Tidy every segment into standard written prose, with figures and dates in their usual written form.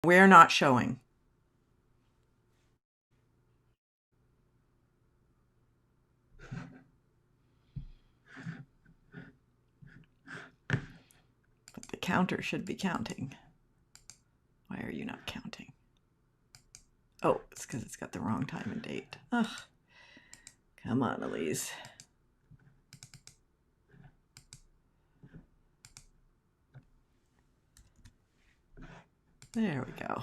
We're not showing. But the counter should be counting. Why are you not counting? Oh, it's because it's got the wrong time and date. Ugh. Come on, Elise. There we go.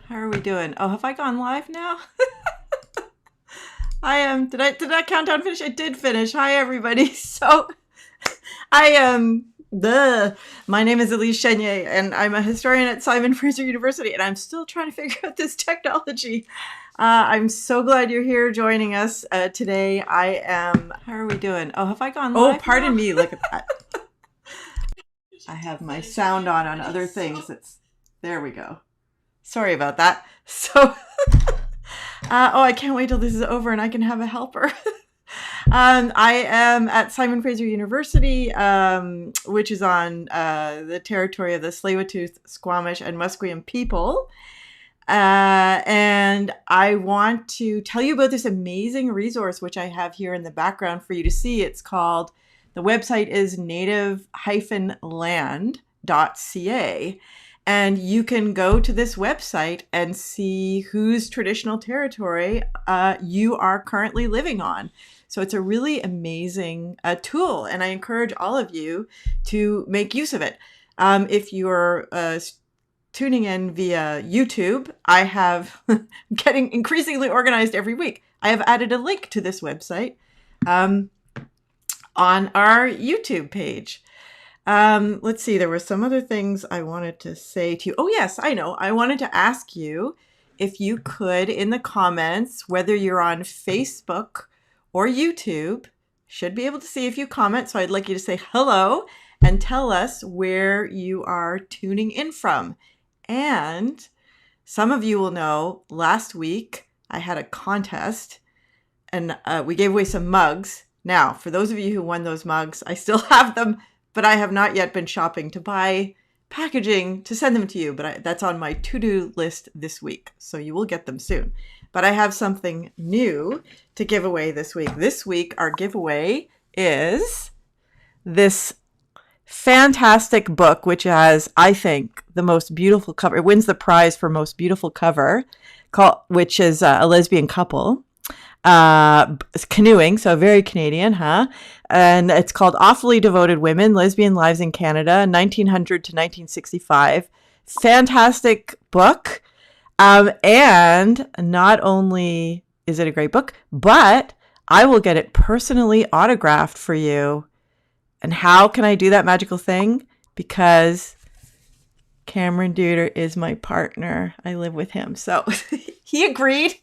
How are we doing? Oh, have I gone live now? I am. Did that countdown finish? It did finish. Hi, everybody. So, I am. My name is Elise Chenier, and I'm a historian at Simon Fraser University, and I'm still trying to figure out this technology. I'm so glad you're here joining us today. How are we doing? Oh, have I gone live? Oh, pardon me. Look at that. I have my sound on other things. There we go. Sorry about that. So, I can't wait till this is over and I can have a helper. I am at Simon Fraser University, which is on the territory of the Tsleil-Waututh, Squamish, and Musqueam people. And I want to tell you about this amazing resource, which I have here in the background for you to see. The website is native-land.ca. And you can go to this website and see whose traditional territory you are currently living on. So it's a really amazing tool, and I encourage all of you to make use of it. If you're tuning in via YouTube, I have getting increasingly organized every week. I have added a link to this website on our YouTube page. Let's see, there were some other things I wanted to say to you. Oh, yes, I know. I wanted to ask you if you could, in the comments, whether you're on Facebook or YouTube, should be able to see if you comment. So I'd like you to say hello and tell us where you are tuning in from. And some of you will know last week I had a contest and we gave away some mugs. Now, for those of you who won those mugs, I still have them, but I have not yet been shopping to buy packaging to send them to you. But that's on my to-do list this week, so you will get them soon. But I have something new to give away this week. This week, our giveaway is this fantastic book, which has, I think, the most beautiful cover. It wins the prize for most beautiful cover, which is a lesbian couple canoeing, so very Canadian, huh? And it's called Awfully Devoted Women, Lesbian Lives in Canada, 1900 to 1965. Fantastic book. And not only is it a great book, but I will get it personally autographed for you. And how can I do that magical thing? Because Cameron Duder is my partner. I live with him. So he agreed.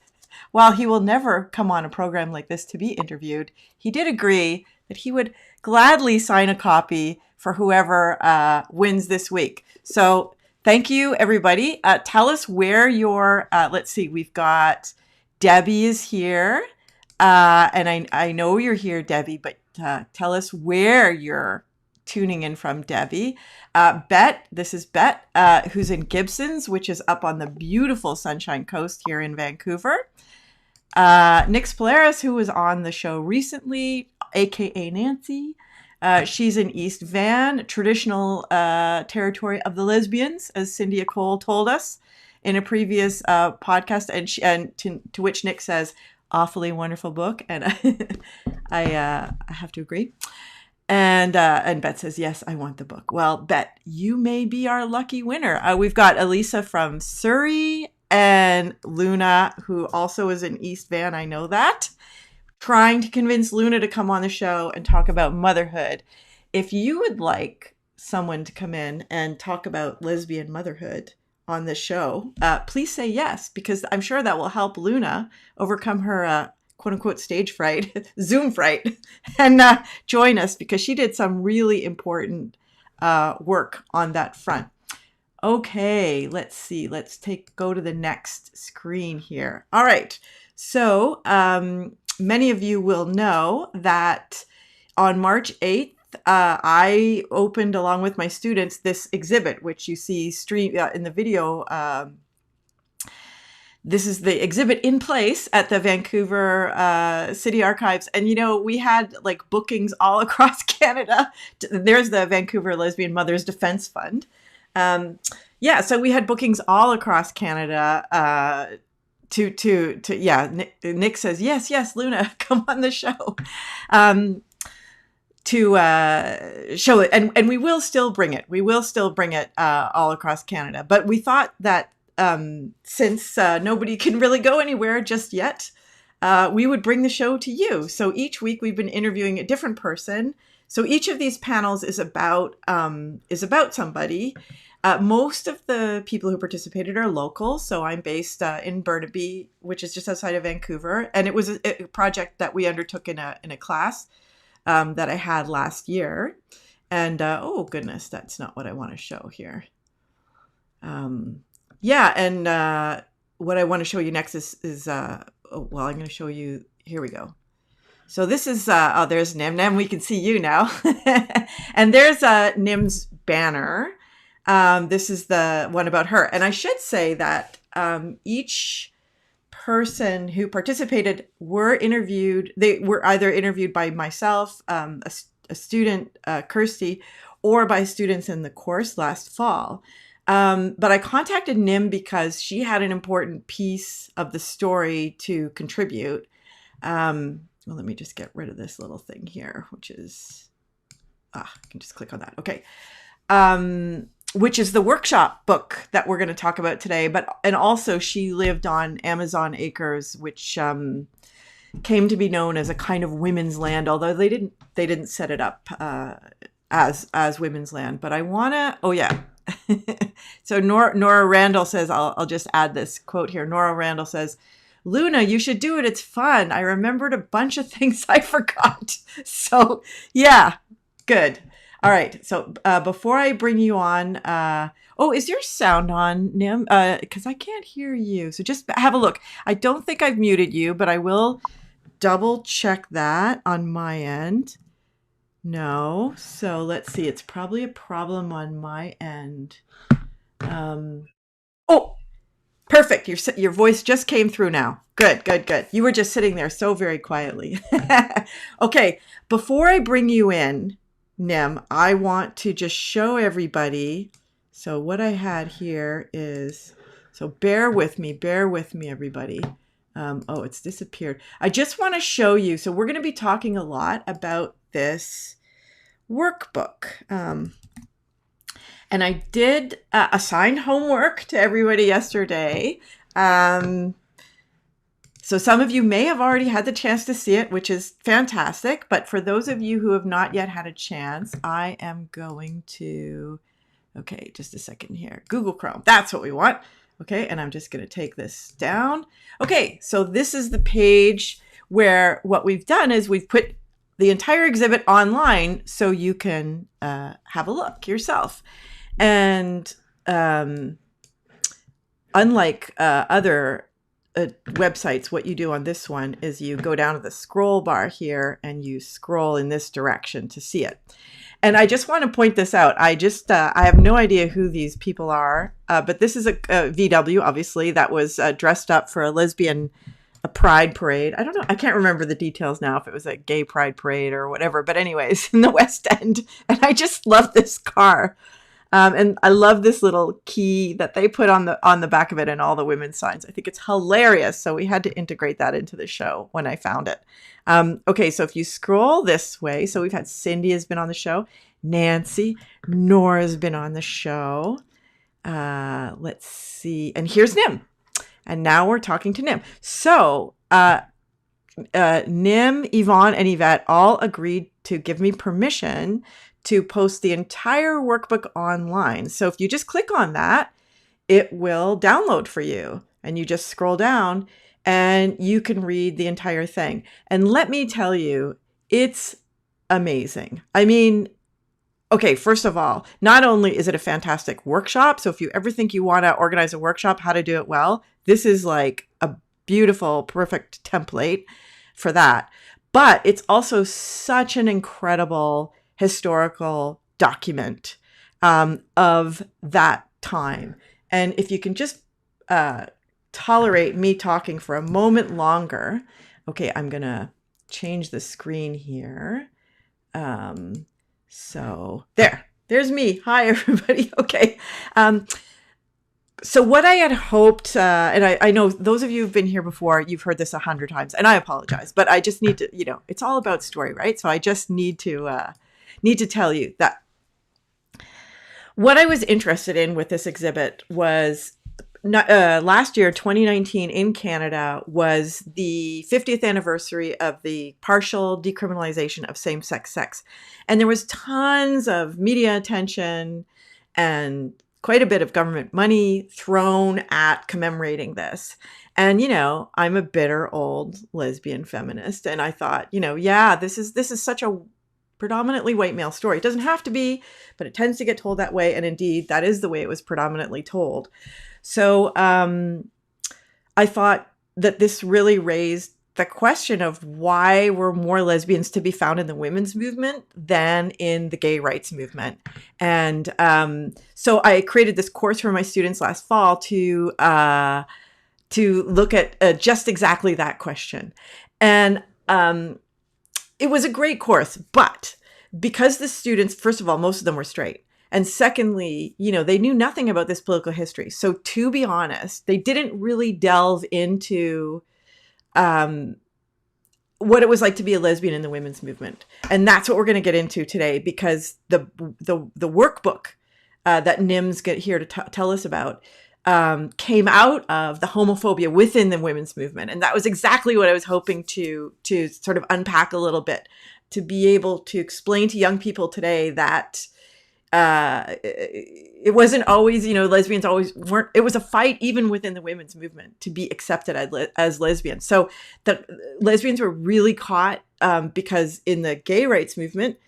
While he will never come on a program like this to be interviewed, he did agree that he would gladly sign a copy for whoever wins this week. So thank you, everybody. Tell us where you're, let's see, we've got Debbie is here. And I know you're here, Debbie, but tell us where you're tuning in from, Debbie. This is Bet, who's in Gibsons, which is up on the beautiful Sunshine Coast here in Vancouver. Nix Polaris, who was on the show recently, aka Nancy. She's in East Van, traditional territory of the lesbians, as Cynthia Cole told us in a previous podcast, and to which Nick says, awfully wonderful book, and I have to agree. And Bet says, yes, I want the book. Well, Bet, you may be our lucky winner. We've got Elisa from Surrey and Luna, who also is in East Van. I know that. Trying to convince Luna to come on the show and talk about motherhood. If you would like someone to come in and talk about lesbian motherhood on the show, please say yes, because I'm sure that will help Luna overcome her quote unquote stage fright, Zoom fright, and join us, because she did some really important work on that front. Okay, let's see. Let's go to the next screen here. All right. So many of you will know that on March 8th, I opened, along with my students, this exhibit, which you see in the video. This is the exhibit in place at the Vancouver City Archives. And, we had like bookings all across Canada. There's the Vancouver Lesbian Mothers Defense Fund. So we had bookings all across Canada Nick says, yes, Luna, come on the show. To show it. And we will still bring it. We will still bring it all across Canada. But we thought that since nobody can really go anywhere just yet, we would bring the show to you. So each week we've been interviewing a different person. So each of these panels is about somebody. Most of the people who participated are local. So I'm based in Burnaby, which is just outside of Vancouver. And it was a project that we undertook in a class that I had last year. And oh, goodness, that's not what I want to show here. Yeah, and what I want to show you next is well, I'm going to show you, here we go. So this is, oh, there's Nim. Nim, we can see you now. And there's Nim's banner. This is the one about her. And I should say that each person who participated were interviewed. They were either interviewed by myself, a student, Kirsty, or by students in the course last fall. But I contacted Nim because she had an important piece of the story to contribute. Well, let me just get rid of this little thing here, which is, I can just click on that. Okay. Which is the workshop book that we're going to talk about today. And also she lived on Amazon acres, which came to be known as a kind of women's land, although they didn't set it up as women's land. But I want to, oh yeah. So Nora Randall says, I'll just add this quote here. Nora Randall says, Luna, you should do it. It's fun. I remembered a bunch of things I forgot. So yeah, good. All right. So before I bring you on, oh, is your sound on, Nim? Because I can't hear you. So just have a look. I don't think I've muted you, but I will double check that on my end. No. So let's see. It's probably a problem on my end. Oh, perfect. Your voice just came through now. Good, good, good. You were just sitting there so very quietly. Okay. Before I bring you in, Nim, I want to just show everybody. So what I had here is, so bear with me, everybody. Oh, it's disappeared. I just want to show you. So we're going to be talking a lot about this workbook. And I did assign homework to everybody yesterday. So some of you may have already had the chance to see it, which is fantastic. But for those of you who have not yet had a chance, I am going to, okay, just a second here. Google Chrome, that's what we want. Okay, and I'm just going to take this down. Okay, so this is the page where what we've done is we've put the entire exhibit online so you can have a look yourself. And unlike other websites, what you do on this one is you go down to the scroll bar here and you scroll in this direction to see it. And I just want to point this out. I have no idea who these people are, but this is a VW, obviously, that was dressed up for a pride parade. I don't know. I can't remember the details now, if it was a gay pride parade or whatever. But anyways, in the West End. And I just love this car. And I love this little key that they put on the back of it and all the women's signs. I think it's hilarious. So we had to integrate that into the show when I found it. Okay, so if you scroll this way, so we've had Cindy has been on the show, Nancy, Nora's been on the show. Let's see. And here's Nim. And now we're talking to Nim. So Nim, Yvonne, and Yvette all agreed to give me permission to post the entire workbook online. So if you just click on that, it will download for you. And you just scroll down and you can read the entire thing. And let me tell you, it's amazing. I mean, okay, first of all, not only is it a fantastic workshop, so if you ever think you want to organize a workshop, how to do it well, this is like a beautiful, perfect template for that. But it's also such an incredible historical document of that time. And if you can just tolerate me talking for a moment longer. Okay, I'm going to change the screen here. So there's me. Hi, everybody. Okay. So what I had hoped, and I know those of you who've been here before, you've heard this 100 times, and I apologize, but I just need to, it's all about story, right? So I just need to tell you that what I was interested in with this exhibit was last year, 2019 in Canada, was the 50th anniversary of the partial decriminalization of same-sex sex. And there was tons of media attention and quite a bit of government money thrown at commemorating this. And I'm a bitter old lesbian feminist, and I thought, yeah, this is such a predominantly white male story. It doesn't have to be, but it tends to get told that way, and indeed, that is the way it was predominantly told. So I thought that this really raised the question of why were more lesbians to be found in the women's movement than in the gay rights movement. And so I created this course for my students last fall to look at just exactly that question. And it was a great course, but because the students, first of all, most of them were straight. And secondly, they knew nothing about this political history. So to be honest, they didn't really delve into what it was like to be a lesbian in the women's movement. And that's what we're going to get into today, because the workbook that NIMS get here to tell us about came out of the homophobia within the women's movement. And that was exactly what I was hoping to sort of unpack a little bit, to be able to explain to young people today that it wasn't always, lesbians always weren't. It was a fight even within the women's movement to be accepted as lesbians. So the lesbians were really caught because in the gay rights movement,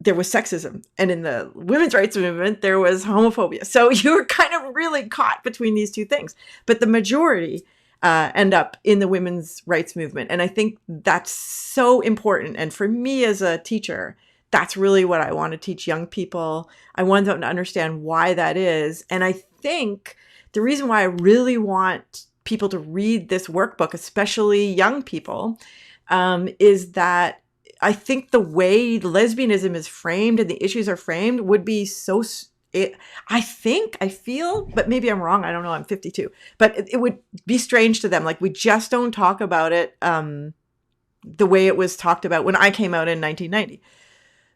there was sexism, and in the women's rights movement, there was homophobia. So you were kind of really caught between these two things. But the majority end up in the women's rights movement. And I think that's so important. And for me as a teacher, that's really what I want to teach young people. I want them to understand why that is. And I think the reason why I really want people to read this workbook, especially young people, is that I think the way lesbianism is framed and the issues are framed would be so, I feel, but maybe I'm wrong. I don't know. I'm 52, but it would be strange to them. Like, we just don't talk about it the way it was talked about when I came out in 1990.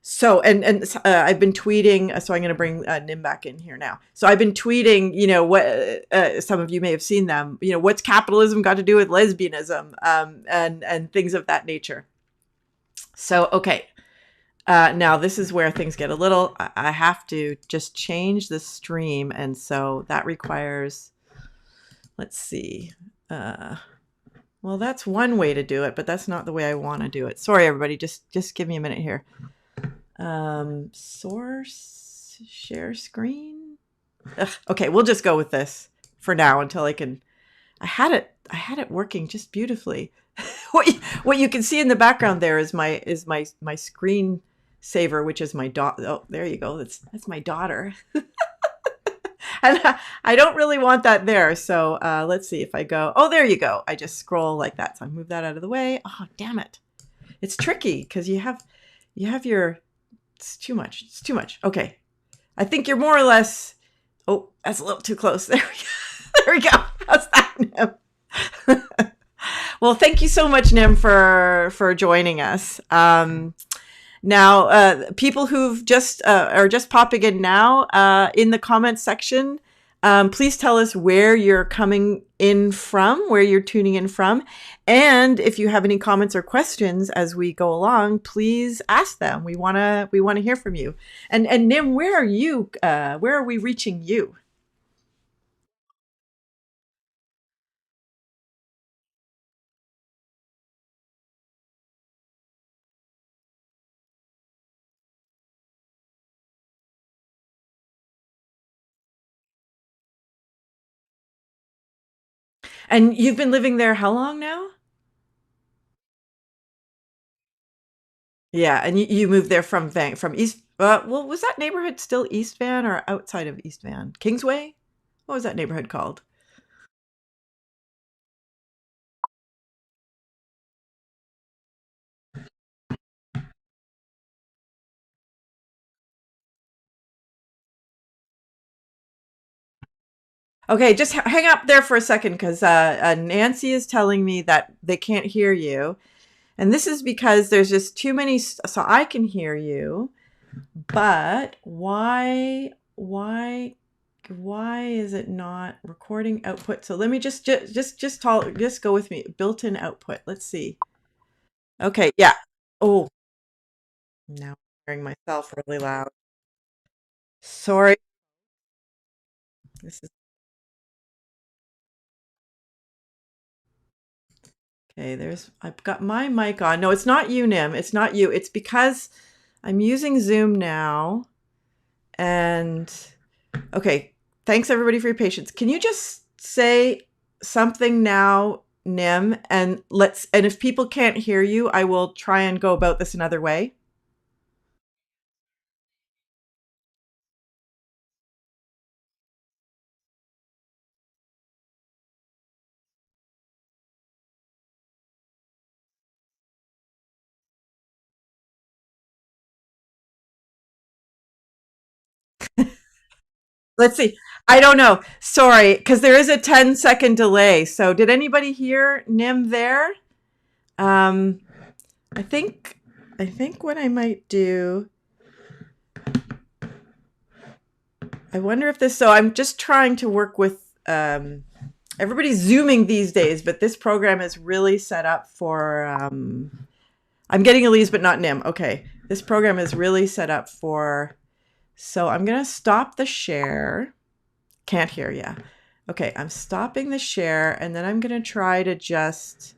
So, and I've been tweeting, so I'm going to bring Nim back in here now. So I've been tweeting, what some of you may have seen them, what's capitalism got to do with lesbianism, and things of that nature. So, okay. Now this is where things get a little, I have to just change the stream. And so that requires, let's see. Well, that's one way to do it, but that's not the way I want to do it. Sorry, everybody. Just give me a minute here. Source, share screen. Ugh, okay, we'll just go with this for now until I can. I had it working just beautifully. What you can see in the background there is my screen saver, which is my daughter. Oh, there you go. That's my daughter. And I don't really want that there. So let's see if I go. Oh, there you go. I just scroll like that. So I move that out of the way. Oh, damn it. It's tricky because you have your. It's too much. It's too much. Okay. I think you're more or less. Oh, that's a little too close. There we go. There we go. How's that, Nim? Well, thank you so much, Nim, for joining us. Now, people who've just are just popping in now, in the comments section, please tell us where you're coming in from, where you're tuning in from. And if you have any comments or questions as we go along, please ask them. We want to hear from you. And Nim, where are you? Where are we reaching you? And you've been living there how long now? Yeah, and you moved there from East. Well, was that neighborhood still East Van or outside of East Van? Kingsway? What was that neighborhood called? Okay, just hang up there for a second because Nancy is telling me that they can't hear you, and this is because there's just too many. So I can hear you, but why is it not recording output? So let me just go with me. Built-in output. Let's see. Okay, yeah. Oh, now I'm hearing myself really loud. Sorry. This is okay. I've got my mic on. No, it's not you, Nim. It's not you. It's because I'm using Zoom now. And okay, thanks everybody for your patience. Can you just say something now, Nim, and if people can't hear you, I will try and go about this another way. Let's see. I don't know. Sorry, because there is a 10-second delay. So did anybody hear Nim there? Um, I think what I might do. I wonder if this. So I'm just trying to work with. Everybody's Zooming these days, but this program is really set up for. I'm getting Elise, but not Nim. Okay, this program is really set up for. So I'm gonna stop the share. Can't hear ya. Okay, I'm stopping the share, and then I'm gonna try to just.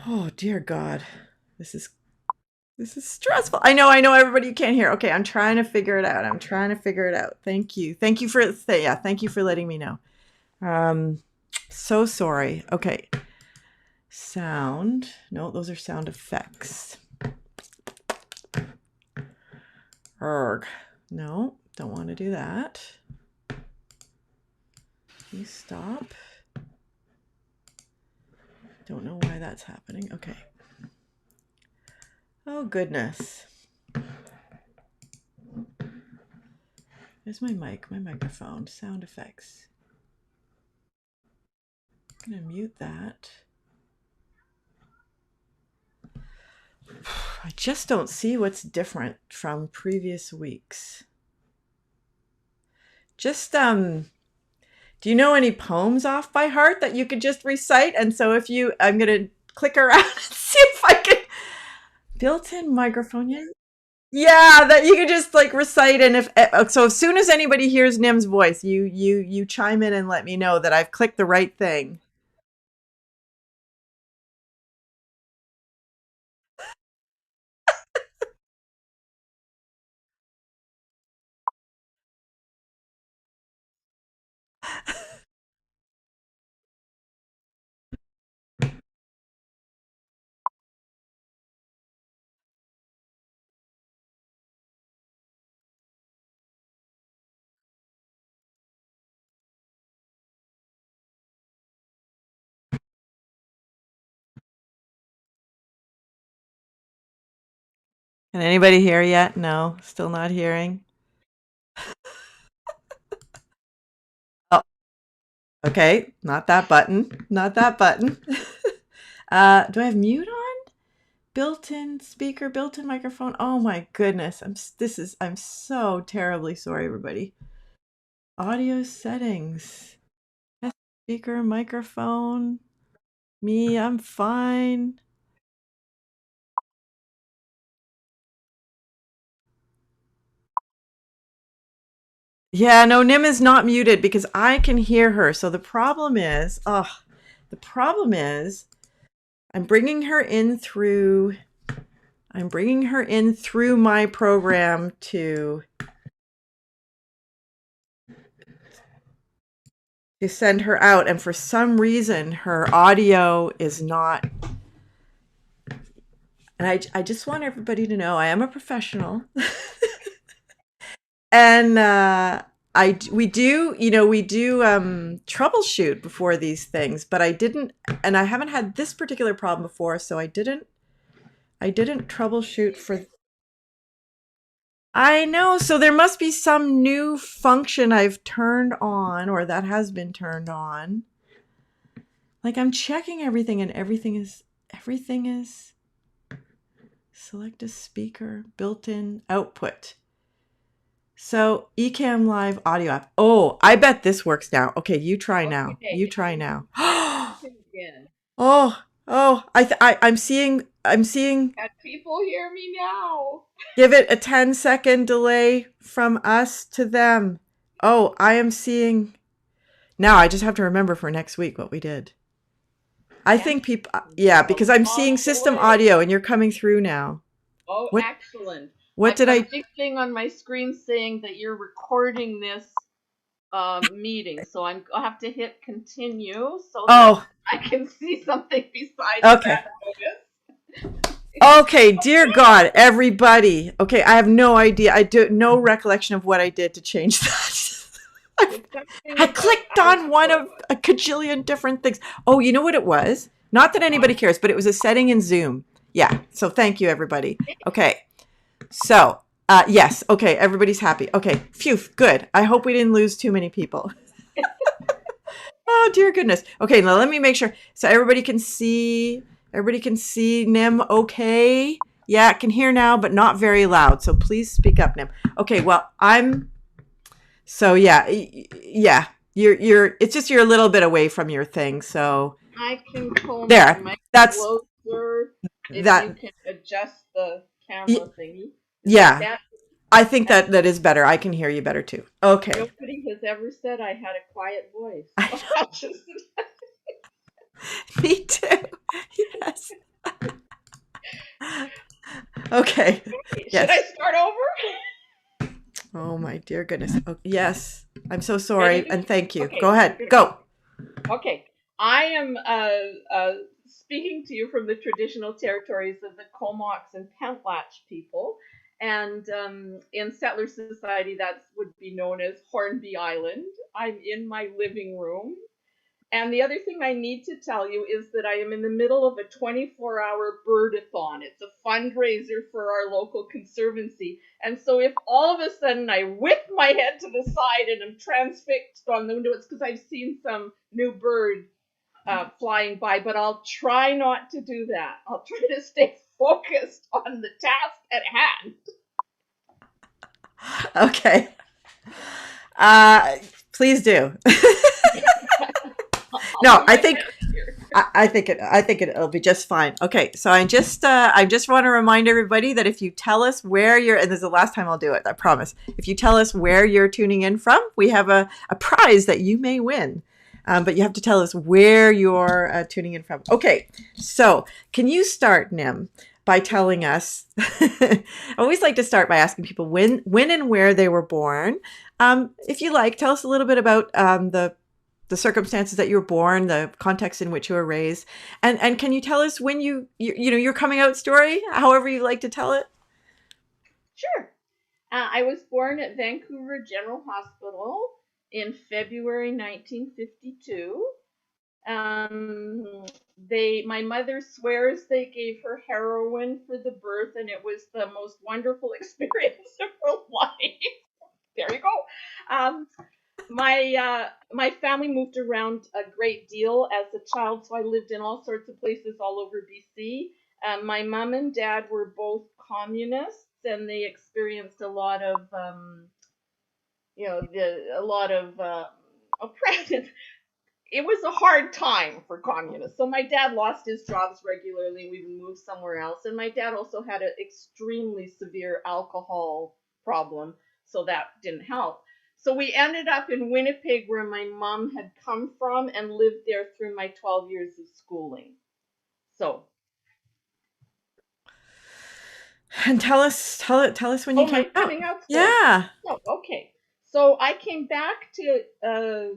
Oh dear God, this is stressful. I know everybody, you can't hear. Okay, I'm trying to figure it out. Thank you for thank you for letting me know. So sorry. Okay, sound. No, those are sound effects. Erg. No, don't want to do that. Please stop. Don't know why that's happening. Okay. Oh goodness. There's my mic, my microphone, sound effects. I'm gonna mute that. I just don't see what's different from previous weeks. Just do you know any poems off by heart that you could just recite? And so I'm gonna click around and see if I can. Built-in microphone, yeah. Yeah, that you could just like recite, and so as soon as anybody hears Nim's voice, you chime in and let me know that I've clicked the right thing. Can anybody hear yet? No, still not hearing. Oh, okay, not that button. Not that button. Do I have mute on? Built-in speaker, built-in microphone. Oh my goodness. I'm so terribly sorry, everybody. Audio settings. Test speaker, microphone. Me, I'm fine. Yeah, no, Nim is not muted because I can hear her. So the problem is, I'm bringing her in through my program to send her out, and for some reason her audio is not. And I just want everybody to know I am a professional. And we do troubleshoot before these things, but I haven't had this particular problem before, so I didn't troubleshoot for. I know, so there must be some new function I've turned on, or that has been turned on. Like I'm checking everything, and everything is select a speaker, built-in output. So Ecamm Live audio app. Oh, I bet this works now. Okay, you try now. Okay. You try now. Again. Oh, I'm seeing. Can people hear me now? Give it a 10-second delay from us to them. Oh, I am seeing now. I just have to remember for next week what we did. I Yes. think people, yeah, A because I'm seeing long system delay. audio and you're coming through now. Oh, What, excellent. what I've did got a I, big thing on my screen saying that you're recording this meeting. So I'll have to hit continue so that oh, I can see something besides okay. that notice. Okay, dear God, everybody. Okay, I have no idea. I do no recollection of what I did to change that. It's something I about clicked on one output. of a cajillion different things. Oh, you know what it was? Not that What? anybody cares, but it was a setting in Zoom. Yeah. So thank you, everybody. Okay. So, yes. Okay. Everybody's happy. Okay. Phew. Good. I hope we didn't lose too many people. Oh, dear goodness. Okay. Now let me make sure. So everybody can see. Everybody can see Nim. Okay. Yeah, I can hear now, but not very loud. So please speak up, Nim. Okay. Well, so yeah, yeah. It's just you're a little bit away from your thing. So I can pull my there. mic That's closer if you that. can adjust the camera thingy. Is that Yeah. that? I think that is better. I can hear you better too. Okay. Nobody has ever said I had a quiet voice. Me too. Yes. Okay. Should I Yes. start over? Oh my dear goodness. Oh, yes. I'm so sorry Ready? and thank you. Go Okay, ahead. good. Go. Okay. I am speaking to you from the traditional territories of the Comox and Pentlatch people. And in settler society, that would be known as Hornby Island. I'm in my living room. And the other thing I need to tell you is that I am in the middle of a 24-hour birdathon. It's a fundraiser for our local conservancy. And so if all of a sudden I whip my head to the side and I'm transfixed on the window, it's because I've seen some new bird flying by, but I'll try not to do that. I'll try to stay focused on the task at hand. Okay. Uh Please do. I'll No, do my best here. I think it'll be just fine. Okay, so I just want to remind everybody that if you tell us where you're, and this is the last time I'll do it, I promise. If you tell us where you're tuning in from, we have a prize that you may win. But you have to tell us where you're tuning in from. Okay, so can you start, Nim, by telling us? I always like to start by asking people when and where they were born. If you like, tell us a little bit about the circumstances that you were born, the context in which you were raised, and can you tell us when you know your coming out story, however you like to tell it? Sure. I was born at Vancouver General Hospital in February 1952. My mother swears they gave her heroin for the birth, and it was the most wonderful experience of her life. There you go. Um, my family moved around a great deal as a child, so I lived in all sorts of places all over BC. My mom and dad were both communists, and they experienced a lot of a lot of oppression. It was a hard time for communists. So my dad lost his jobs regularly. We moved somewhere else, and my dad also had an extremely severe alcohol problem, so that didn't help. So we ended up in Winnipeg, where my mom had come from, and lived there through my 12 years of schooling. So, And tell us when you oh, came my out. coming out story. Yeah. Oh, okay. So I came back to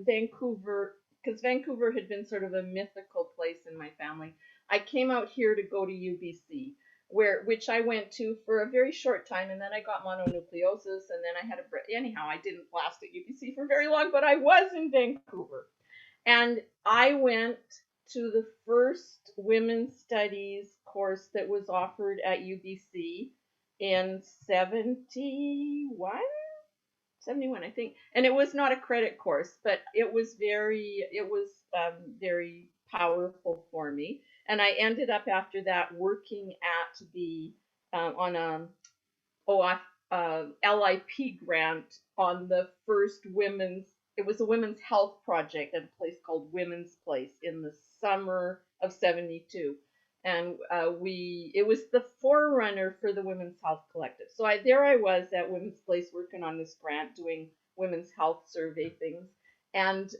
Vancouver because Vancouver had been sort of a mythical place in my family. I came out here to go to UBC, which I went to for a very short time, and then I got mononucleosis, and then I had anyhow. I didn't last at UBC for very long, but I was in Vancouver, and I went to the first women's studies course that was offered at UBC in 71, I think. And it was not a credit course, but it was very powerful for me. And I ended up after that working at the on a LIP grant on the first women's. It was a women's health project at a place called Women's Place in the summer of '72, and it was the forerunner for the Women's Health Collective. So I was at Women's Place working on this grant, doing women's health survey things. And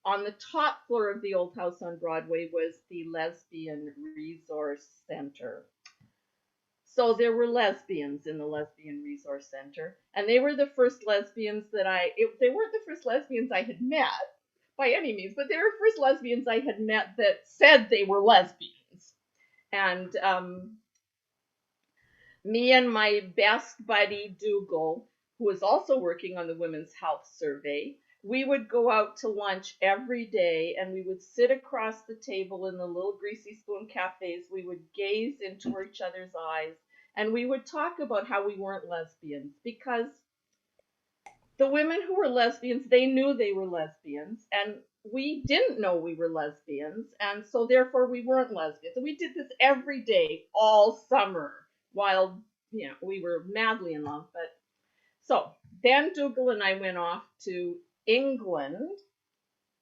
on the top floor of the old house on Broadway was the Lesbian Resource Center. So there were lesbians in the Lesbian Resource Center, and they were the first lesbians they weren't the first lesbians I had met by any means, but they were first lesbians I had met that said they were lesbians. And me and my best buddy Dougal, who was also working on the Women's Health Survey, we would go out to lunch every day, and we would sit across the table in the little greasy spoon cafes. We would gaze into each other's eyes, and we would talk about how we weren't lesbians, because the women who were lesbians, they knew they were lesbians, and we didn't know we were lesbians, and so therefore we weren't lesbians. And we did this every day all summer while we were madly in love. But so then Dougal and I went off to England.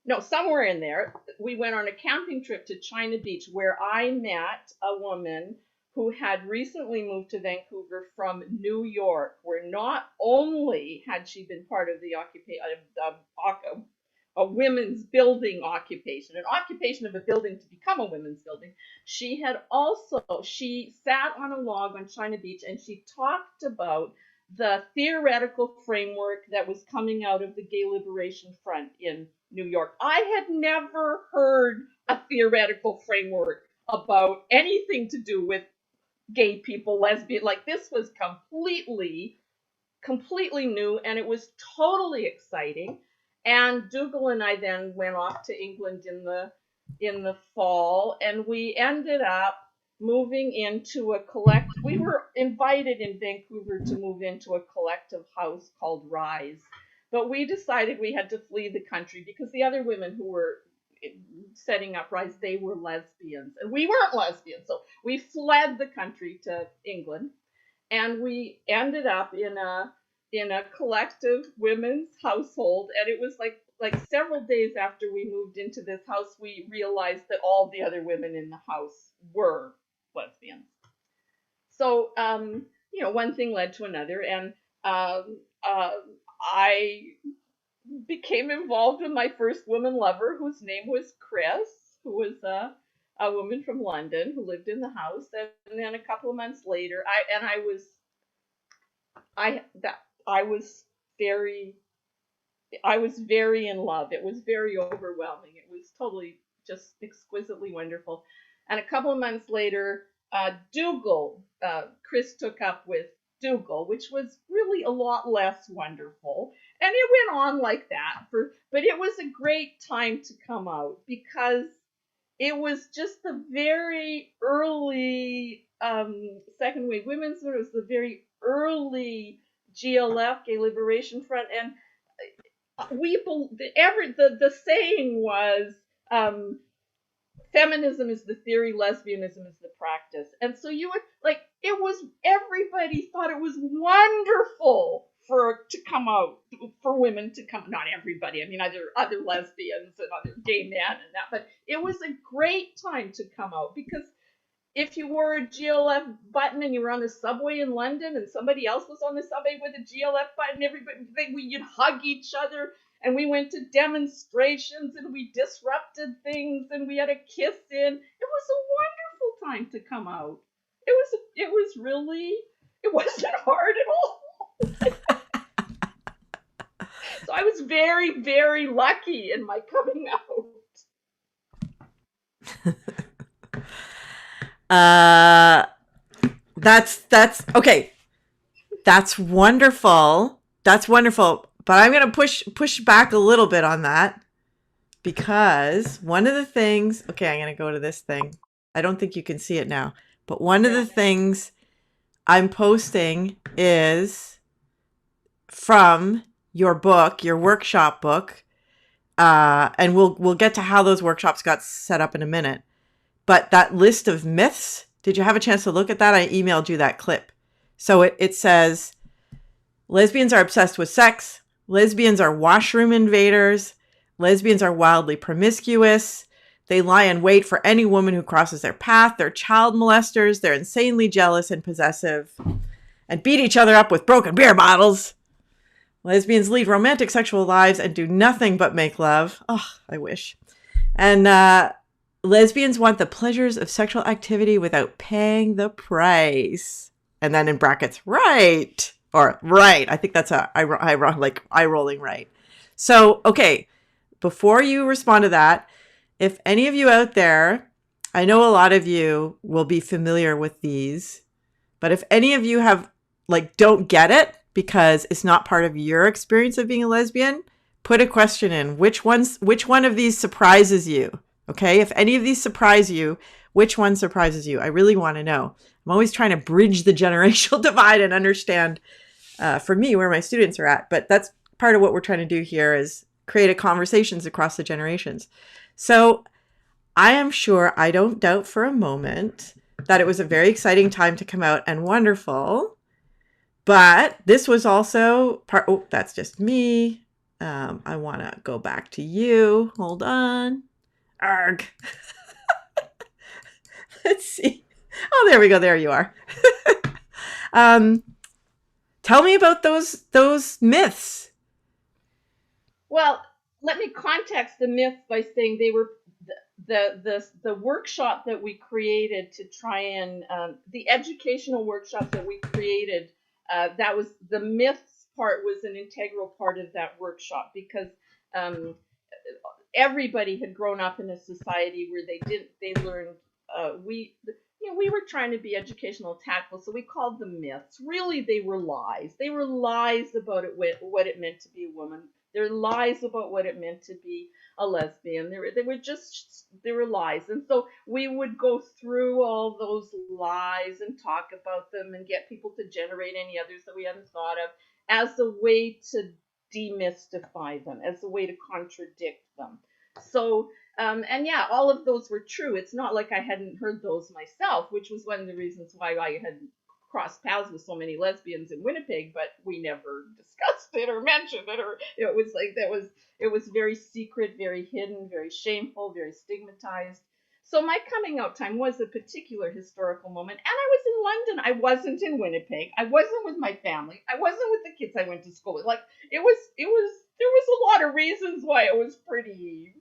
No, somewhere in there. We went on a camping trip to China Beach, where I met a woman who had recently moved to Vancouver from New York, where not only had she been part of the a women's building occupation, an occupation of a building to become a women's building, she sat on a log on China Beach, and she talked about the theoretical framework that was coming out of the Gay Liberation Front in New York. I had never heard a theoretical framework about anything to do with gay people, lesbian. Like, this was completely new, and it was totally exciting. And Dougal and I then went off to England in the fall, and we ended up moving into we were invited in Vancouver to move into a collective house called Rise. But we decided we had to flee the country because the other women who were setting up Rise, they were lesbians, and we weren't lesbians. So we fled the country to England, and we ended up in a collective women's household. And it was like several days after we moved into this house, we realized that all the other women in the house were lesbians. So one thing led to another, and I became involved with my first woman lover, whose name was Chris, who was a woman from London who lived in the house. And then a couple of months later, I was very in love. It was very overwhelming. It was totally just exquisitely wonderful. And a couple of months later, Dougal, Chris took up with Dougal, which was really a lot less wonderful. And it went on like that but it was a great time to come out, because it was just the very early Second Wave Women's Movement. It was the very early GLF, Gay Liberation Front, and the saying was, feminism is the theory, lesbianism is the practice. And so everybody thought it was wonderful to come out, for women to come, not everybody, I mean, other lesbians and other gay men and that, but it was a great time to come out, because if you wore a GLF button and you were on the subway in London and somebody else was on the subway with a GLF button, you'd hug each other, and we went to demonstrations, and we disrupted things, and we had a kiss in. It was a wonderful time to come out. It wasn't hard at all. So I was very, very lucky in my coming out. That's okay. That's wonderful. That's wonderful. But I'm going to push back a little bit on that, because one of the things, okay, I'm going to go to this thing. I don't think you can see it now, but one of the things I'm posting is from your book, your workshop book. And we'll get to how those workshops got set up in a minute. But that list of myths, did you have a chance to look at that? I emailed you that clip. So it says, lesbians are obsessed with sex. Lesbians are washroom invaders. Lesbians are wildly promiscuous. They lie in wait for any woman who crosses their path. They're child molesters. They're insanely jealous and possessive, and beat each other up with broken beer bottles. Lesbians lead romantic sexual lives and do nothing but make love. Oh, I wish. And lesbians want the pleasures of sexual activity without paying the price. And then in brackets, right. Or right. I think that's like eye rolling right. So, okay, before you respond to that, if any of you out there, I know a lot of you will be familiar with these, but if any of you have don't get it because it's not part of your experience of being a lesbian, put a question in. Which one of these surprises you? Okay? If any of these surprise you, which one surprises you? I really want to know. I'm always trying to bridge the generational divide and understand for me where my students are at, but that's part of what we're trying to do here is create a conversations across the generations. So I am sure, I don't doubt for a moment that it was a very exciting time to come out and wonderful. But this was also part. Oh, that's just me. I want to go back to you. Hold on. Arg. Let's see. Oh, there we go. There you are. um, tell me about those myths. Well, let me context the myths by saying they were the workshop that we created to try and the educational workshop that we created, that was the myths part was an integral part of that workshop because um, everybody had grown up in a society where they learned we were trying to be educational tactful, so we called them myths. Really, they were lies. They were lies about what it meant to be a woman. They're lies about what it meant to be a lesbian. They were lies. And so we would go through all those lies and talk about them and get people to generate any others that we hadn't thought of as a way to demystify them, as a way to contradict them. So, and yeah, all of those were true. It's not like I hadn't heard those myself, which was one of the reasons why I had crossed paths with so many lesbians in Winnipeg, but we never discussed it or mentioned it, or it was like it was very secret, very hidden, very shameful, very stigmatized. So my coming out time was a particular historical moment, and I was in London. I wasn't in Winnipeg. I wasn't with my family. I wasn't with the kids I went to school with. Like it was there was a lot of reasons why it was pretty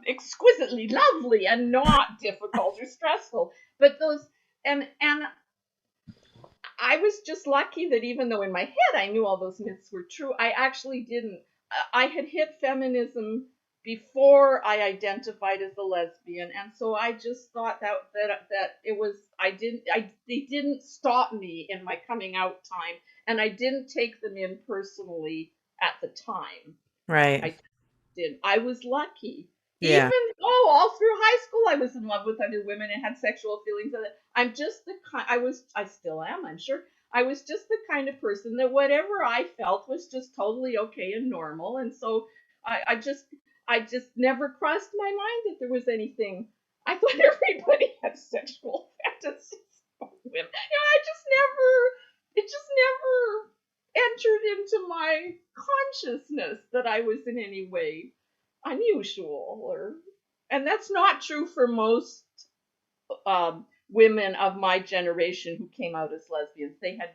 exquisitely lovely and not difficult or stressful. But those and I was just lucky that even though in my head I knew all those myths were true, I actually didn't. I had hit feminism before I identified as a lesbian, and so I just thought that it was. They didn't stop me in my coming out time, and I didn't take them in personally at the time. Right. I did. I was lucky. Yeah. Even though all through high school I was in love with other women and had sexual feelings. I'm just the kind. I still am. I'm sure. I was just the kind of person that whatever I felt was just totally okay and normal. And so I just never crossed my mind that there was anything. I thought everybody had sexual fantasies about women. I just never. It just never entered into my consciousness that I was in any way unusual or and that's not true for most women of my generation who came out as lesbians. They had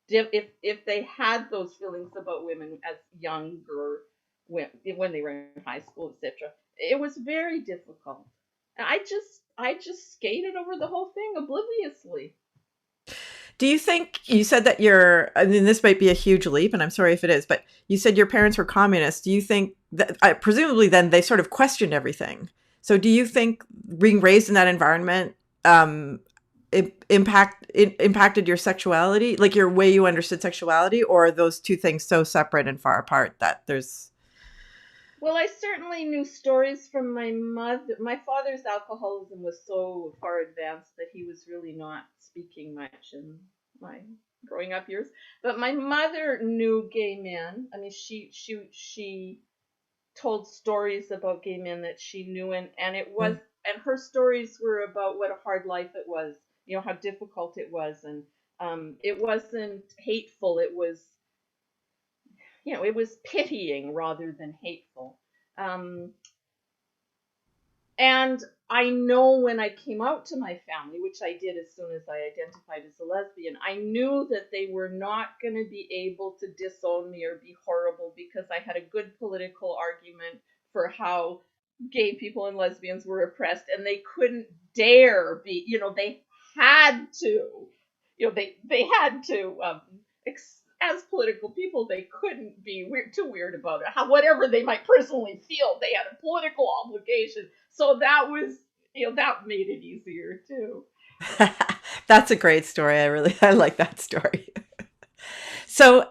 if they had those feelings about women as younger when they were in high school, etc. It was very difficult. I just skated over the whole thing obliviously. Do you think you said that I mean, this might be a huge leap, and I'm sorry if it is, but you said your parents were communists. Do you think that, presumably then they sort of questioned everything? So do you think being raised in that environment impacted your sexuality, like your way you understood sexuality, or are those two things so separate and far apart that there's... Well, I certainly knew stories from my mother. My father's alcoholism was so far advanced that he was really not speaking much in my growing up years. But my mother knew gay men. I mean, she told stories about gay men that she knew, and it was and her stories were about what a hard life it was. How difficult it was, and it wasn't hateful. It was pitying rather than hateful. Um, And I know when I came out to my family, which I did as soon as I identified as a lesbian, I knew that they were not going to be able to disown me or be horrible, because I had a good political argument for how gay people and lesbians were oppressed, and they couldn't dare be, they had to, they had to, as political people, they couldn't be too weird about it. Whatever they might personally feel, they had a political obligation. So that was, that made it easier too. That's a great story. I like that story. So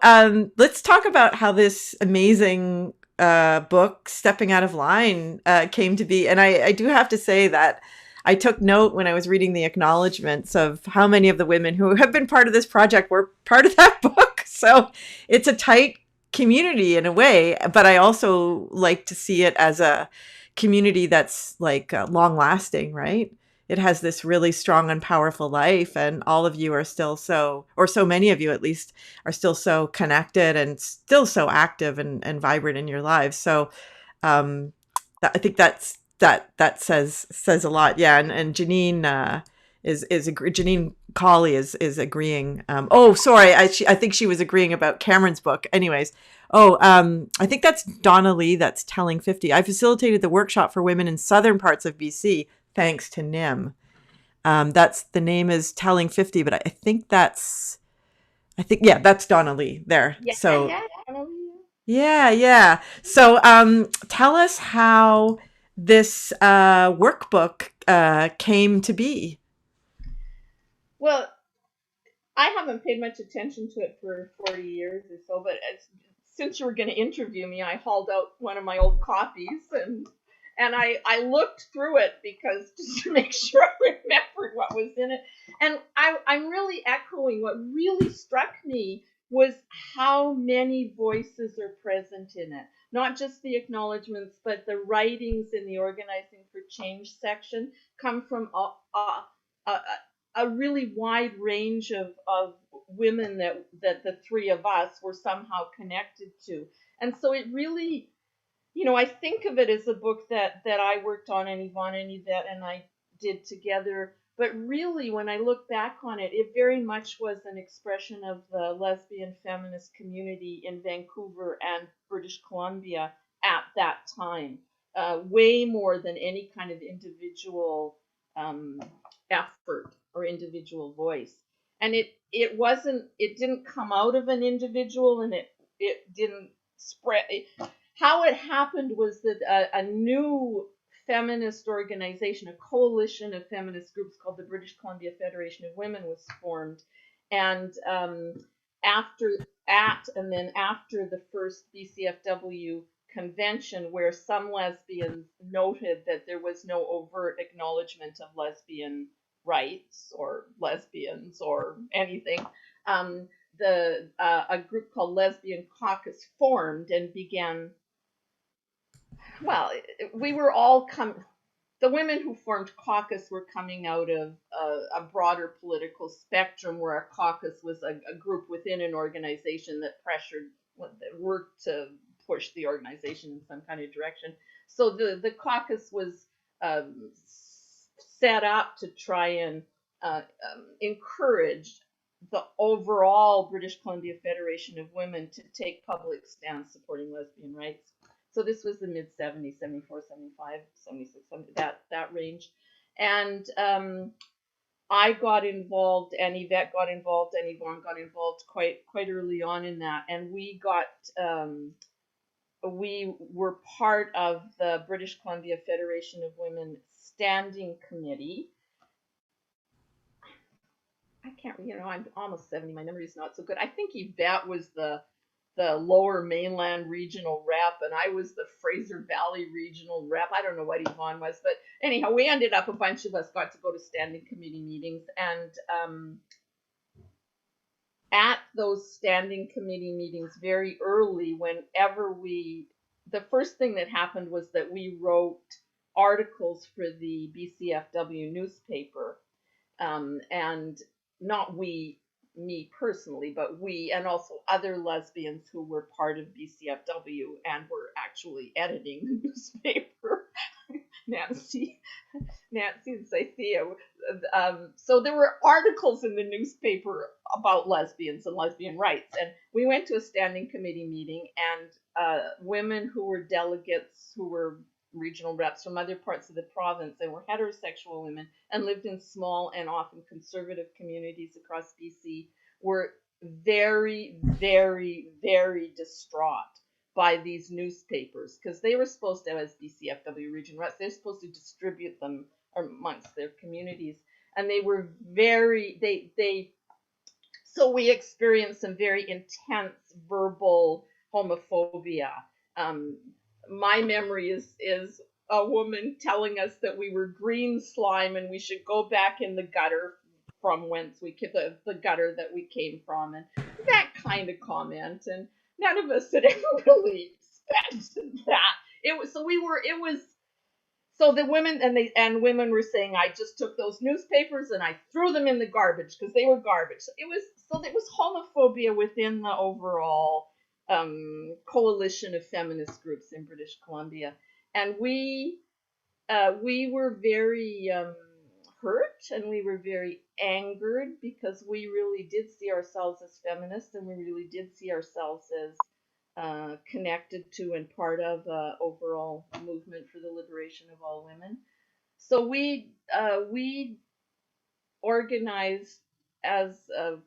let's talk about how this amazing book, Stepping Out of Line, came to be. And I do have to say that I took note when I was reading the acknowledgments of how many of the women who have been part of this project were part of that book. So it's a tight community in a way, but I also like to see it as a community that's like long lasting, right? It has this really strong and powerful life, and all of you are still so, or so many of you at least, are still so connected and still so active and vibrant in your lives. So I think that says a lot. Yeah, and Janine Janine Colley is agreeing. Oh, sorry, I think she was agreeing about Cameron's book. Anyways, I think that's Donna Lee. That's Telling 50. I facilitated the workshop for women in southern parts of BC, thanks to NIM. That's the name is Telling 50, but I think yeah, that's Donna Lee there. Yeah, So yeah. yeah. So tell us how this workbook came to be. Well, I haven't paid much attention to it for 40 years or so, but since you were going to interview me, I hauled out one of my old copies, and I looked through it because just to make sure I remembered what was in it. And I'm really echoing what really struck me was how many voices are present in it. Not just the acknowledgments, but the writings in the Organizing for Change section come from a really wide range of women that the three of us were somehow connected to. And so it really, I think of it as a book that I worked on, and Yvonne and Yvette and I did together. But really, when I look back on it, it very much was an expression of the lesbian feminist community in Vancouver and British Columbia at that time, way more than any kind of individual um, effort or individual voice. And it didn't come out of an individual, and it didn't spread. How it happened was that a new feminist organization, a coalition of feminist groups called the British Columbia Federation of Women, was formed, and after after the first BCFW convention, where some lesbians noted that there was no overt acknowledgement of lesbian rights or lesbians or anything, a group called Lesbian Caucus formed and began. Well, we were all the women who formed caucus were coming out of a broader political spectrum, where a caucus was a group within an organization that that worked to push the organization in some kind of direction. So the caucus was set up to try and encourage the overall British Columbia Federation of Women to take public stance supporting lesbian rights. So this was the mid 70s, 74, 75, 76, that range. And I got involved, and Yvette got involved, and Yvonne got involved quite early on in that. And we were part of the British Columbia Federation of Women Standing Committee. I can't, I'm almost 70. My memory is not so good. I think Yvette was the lower mainland regional rep, and I was the Fraser Valley regional rep. I don't know what Yvonne was, but anyhow, we ended up, a bunch of us got to go to standing committee meetings, and at those standing committee meetings very early, the first thing that happened was that we wrote articles for the BCFW newspaper, and not me personally, but we and also other lesbians who were part of BCFW and were actually editing the newspaper Nancy, Nancy and Cynthia. So there were articles in the newspaper about lesbians and lesbian rights, and we went to a standing committee meeting, and women who were delegates, who were regional reps from other parts of the province, and were heterosexual women and lived in small and often conservative communities across BC, were very, very, very distraught by these newspapers, because they were supposed to, as BCFW region reps, they're supposed to distribute them amongst their communities, and they were very they so we experienced some very intense verbal homophobia. Um, my memory is a woman telling us that we were green slime and we should go back in the gutter from whence we the gutter that we came from, and that kind of comment. And none of us had ever really expected that. It was so we were it was so the women and women were saying, I just took those newspapers and I threw them in the garbage because they were garbage. So there was homophobia within the overall coalition of feminist groups in British Columbia, and we were very hurt, and we were very angered, because we really did see ourselves as feminists, and we really did see ourselves as connected to and part of the overall movement for the liberation of all women. So we organized as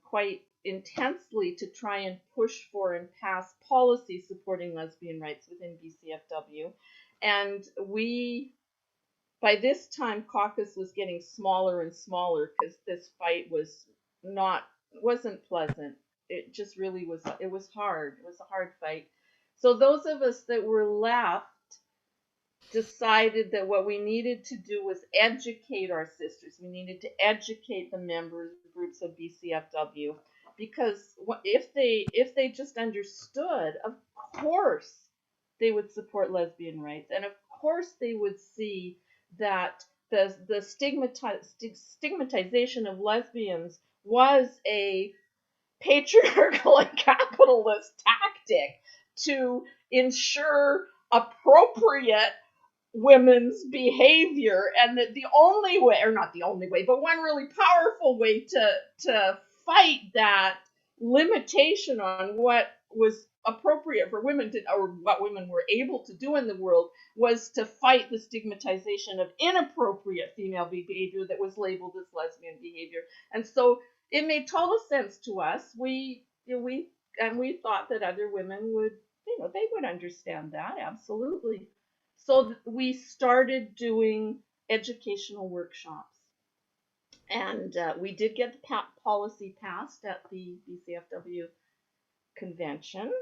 quite intensely to try and push for and pass policy supporting lesbian rights within BCFW, and we by this time caucus was getting smaller and smaller, because this fight wasn't pleasant. It just really was. It was hard. It was a hard fight. So those of us that were left decided that what we needed to do was educate our sisters. We needed to educate the members groups of BCFW, because if they just understood, of course they would support lesbian rights, and of course they would see that the stigmatization of lesbians was a patriarchal and capitalist tactic to ensure appropriate women's behavior, and that the only way, or not the only way, but one really powerful way to fight that limitation on what was appropriate for women to, or what women were able to do in the world, was to fight the stigmatization of inappropriate female behavior that was labeled as lesbian behavior. And so it made total sense to us. We thought that other women would, they would understand that, absolutely. So we started doing educational workshops, and we did get the policy passed at the BCFW convention,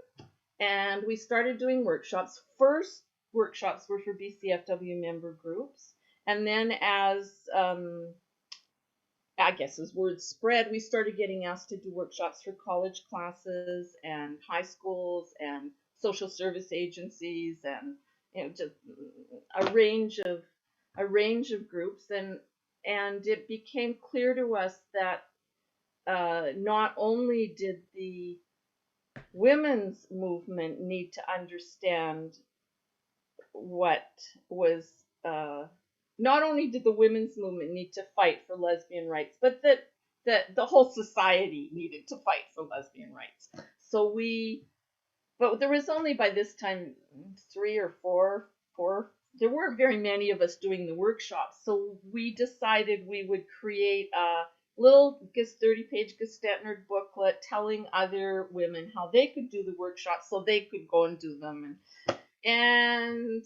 and we started doing workshops. First workshops were for BCFW member groups, and then I guess as word spread, we started getting asked to do workshops for college classes and high schools and social service agencies, and just a range of groups, and it became clear to us that not only did the women's movement need to understand what was not only did the women's movement need to fight for lesbian rights, but that the whole society needed to fight for lesbian rights. But there was only by this time three or four. There weren't very many of us doing the workshops, so we decided we would create a little 30-page Gestetner booklet telling other women how they could do the workshops, so they could go and do them. And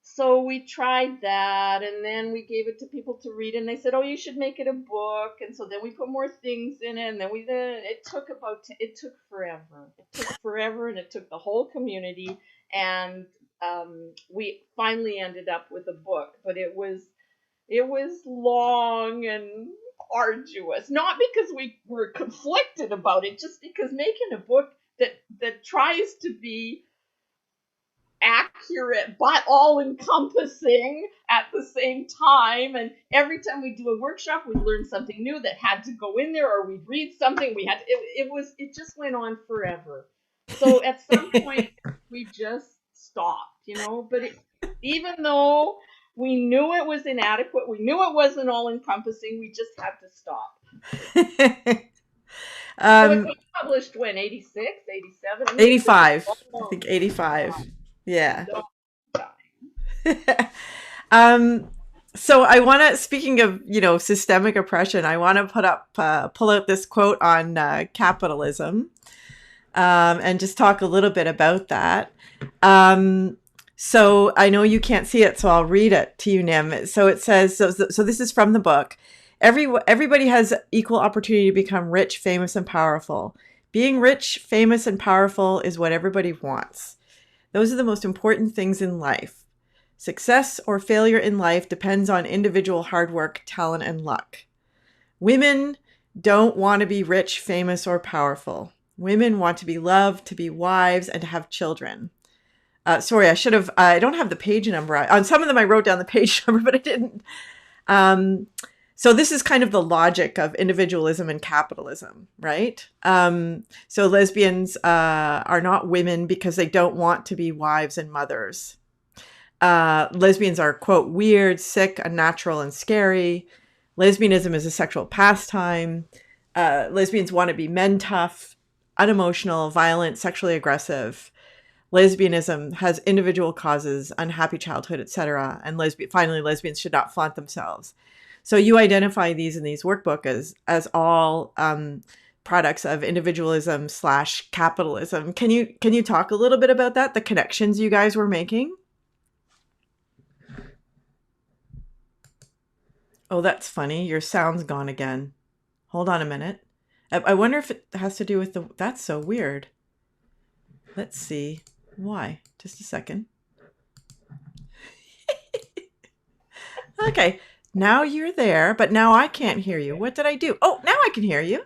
so we tried that, and then we gave it to people to read, and they said, "Oh, you should make it a book." And so then we put more things in it, and then it took forever. It took forever, and it took the whole community, and we finally ended up with a book. But it was long and arduous, not because we were conflicted about it, just because making a book that tries to be accurate but all encompassing at the same time, and every time we do a workshop we'd learn something new that had to go in there, or we'd read something we had to, it just went on forever. So at some point we just stopped, but even though We knew it was inadequate. We knew it wasn't all encompassing. We just had to stop. So it um, was published when, 86, 87? I mean, it took a 85. I long think 85. Yeah. time. um, so I want to, speaking of, systemic oppression, I want to pull out this quote on capitalism, and just talk a little bit about that. So I know you can't see it, so I'll read it to you, Nim. So it says, so this is from the book. Everybody has equal opportunity to become rich, famous, and powerful. Being rich, famous, and powerful is what everybody wants. Those are the most important things in life. Success or failure in life depends on individual hard work, talent, and luck. Women don't want to be rich, famous, or powerful. Women want to be loved, to be wives, and to have children. Sorry, I don't have the page number. On some of them I wrote down the page number, but I didn't. So this is kind of the logic of individualism and capitalism, right? So lesbians are not women because they don't want to be wives and mothers. Lesbians are, quote, weird, sick, unnatural, and scary. Lesbianism is a sexual pastime. Lesbians want to be men tough, unemotional, violent, sexually aggressive. Lesbianism has individual causes, unhappy childhood, etc. And finally, lesbians should not flaunt themselves. So you identify these in these workbook as all products of individualism / capitalism. Can you talk a little bit about that? The connections you guys were making? Oh, that's funny. Your sound's gone again. Hold on a minute. I wonder if it has to do with that's so weird. Let's see. Why? Just a second. Okay. Now you're there, but now I can't hear you. What did I do? Oh, now I can hear you.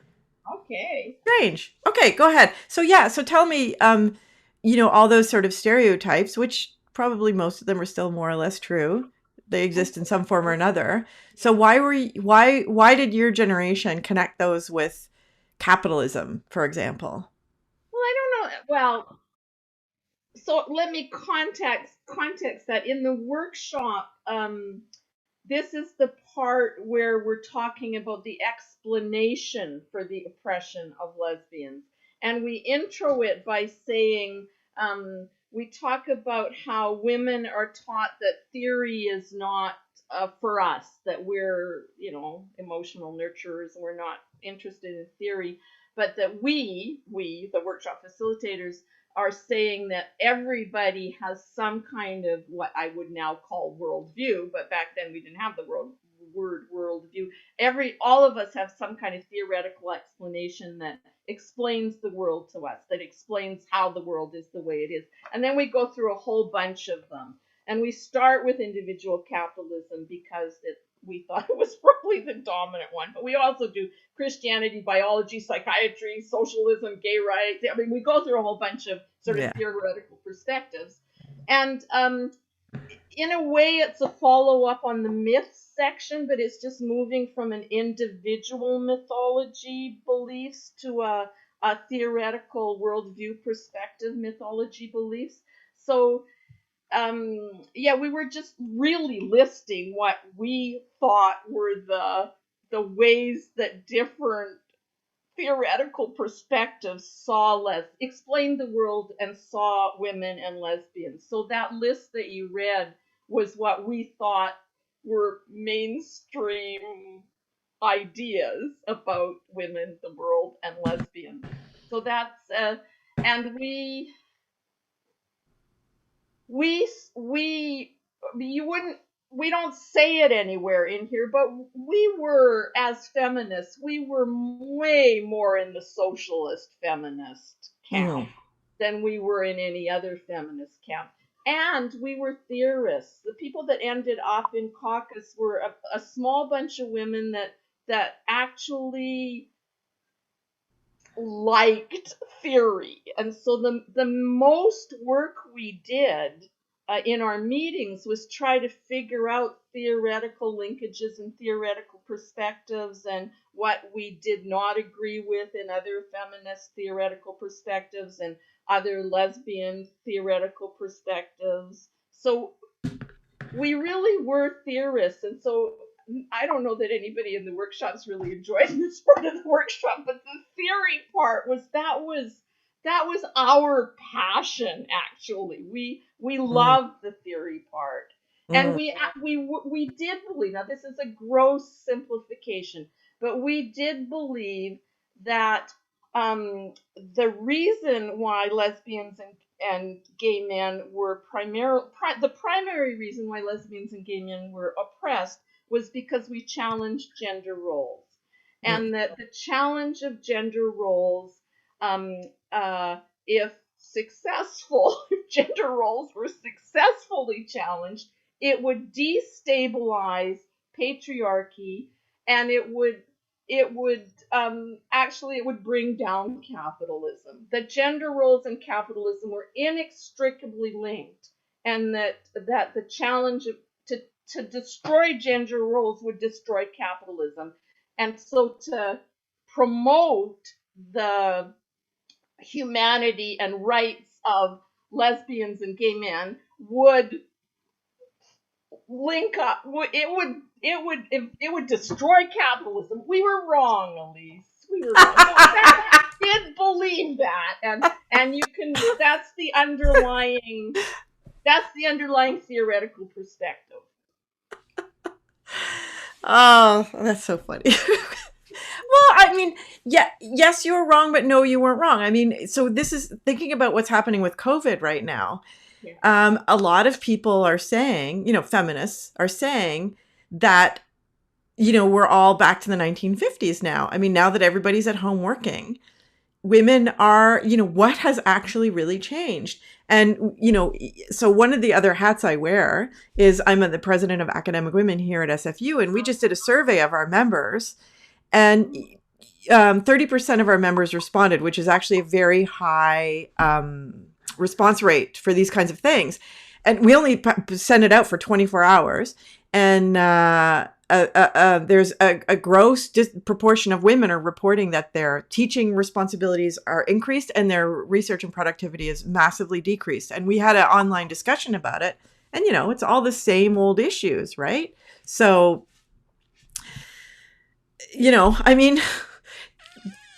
Okay. Strange. Okay, go ahead. So tell me, all those sort of stereotypes, which probably most of them are still more or less true. They exist in some form or another. So why did your generation connect those with capitalism, for example? Well, I don't know. Well, so let me context that in the workshop. This is the part where we're talking about the explanation for the oppression of lesbians. And we intro it by saying, we talk about how women are taught that theory is not for us, that we're, emotional nurturers, we're not interested in theory, but that the workshop facilitators, are saying that everybody has some kind of what I would now call worldview, but back then we didn't have the word worldview. All of us have some kind of theoretical explanation that explains the world to us, that explains how the world is the way it is. And then we go through a whole bunch of them. And we start with individual capitalism because we thought it was probably the dominant one, but we also do Christianity, biology, psychiatry, socialism, gay rights. I mean, we go through a whole bunch of sort of theoretical perspectives. And in a way, it's a follow-up on the myths section, but it's just moving from an individual mythology beliefs to a theoretical worldview perspective mythology beliefs. So we were just really listing what we thought were the ways that different theoretical perspectives explained the world and saw women and lesbians. So that list that you read was what we thought were mainstream ideas about women, the world, and lesbians. So that's and we you wouldn't we don't say it anywhere in here, but we were, as feminists, we were way more in the socialist feminist camp than we were in any other feminist camp. And we were theorists. The people that ended up in caucus were a small bunch of women that actually liked theory. And so the most work we did in our meetings was try to figure out theoretical linkages and theoretical perspectives and what we did not agree with in other feminist theoretical perspectives and other lesbian theoretical perspectives. So we really were theorists, and so I don't know that anybody in the workshops really enjoyed this part of the workshop, but the theory part was our passion. Actually, we Mm, loved the theory part, and mm, we did believe. Now, this is a gross simplification, but we did believe that the reason why lesbians and gay men were the primary reason why lesbians and gay men were oppressed was because we challenged gender roles, mm, and that the challenge of gender roles, um, if successful, if gender roles were successfully challenged, it would destabilize patriarchy, and it would bring down capitalism. That gender roles and capitalism were inextricably linked, and that the challenge to destroy gender roles would destroy capitalism. And so to promote the humanity and rights of lesbians and gay men would link up. It would destroy capitalism. We were wrong, Elise. We were wrong. So that did believe that, and you can. That's the underlying theoretical perspective. Oh, that's so funny. Well, I mean, yeah, yes, you were wrong, but no, you weren't wrong. I mean, so this is thinking about what's happening with COVID right now. Yeah. A lot of people are saying, feminists are saying that, we're all back to the 1950s now. I mean, now that everybody's at home working, women are, what has actually really changed? And, so one of the other hats I wear is I'm the president of Academic Women here at SFU, and we just did a survey of our members, and 30% of our members responded, which is actually a very high response rate for these kinds of things. And we only send it out for 24 hours. And there's a gross proportion of women are reporting that their teaching responsibilities are increased and their research and productivity is massively decreased. And we had an online discussion about it. And, it's all the same old issues, right? So, I mean,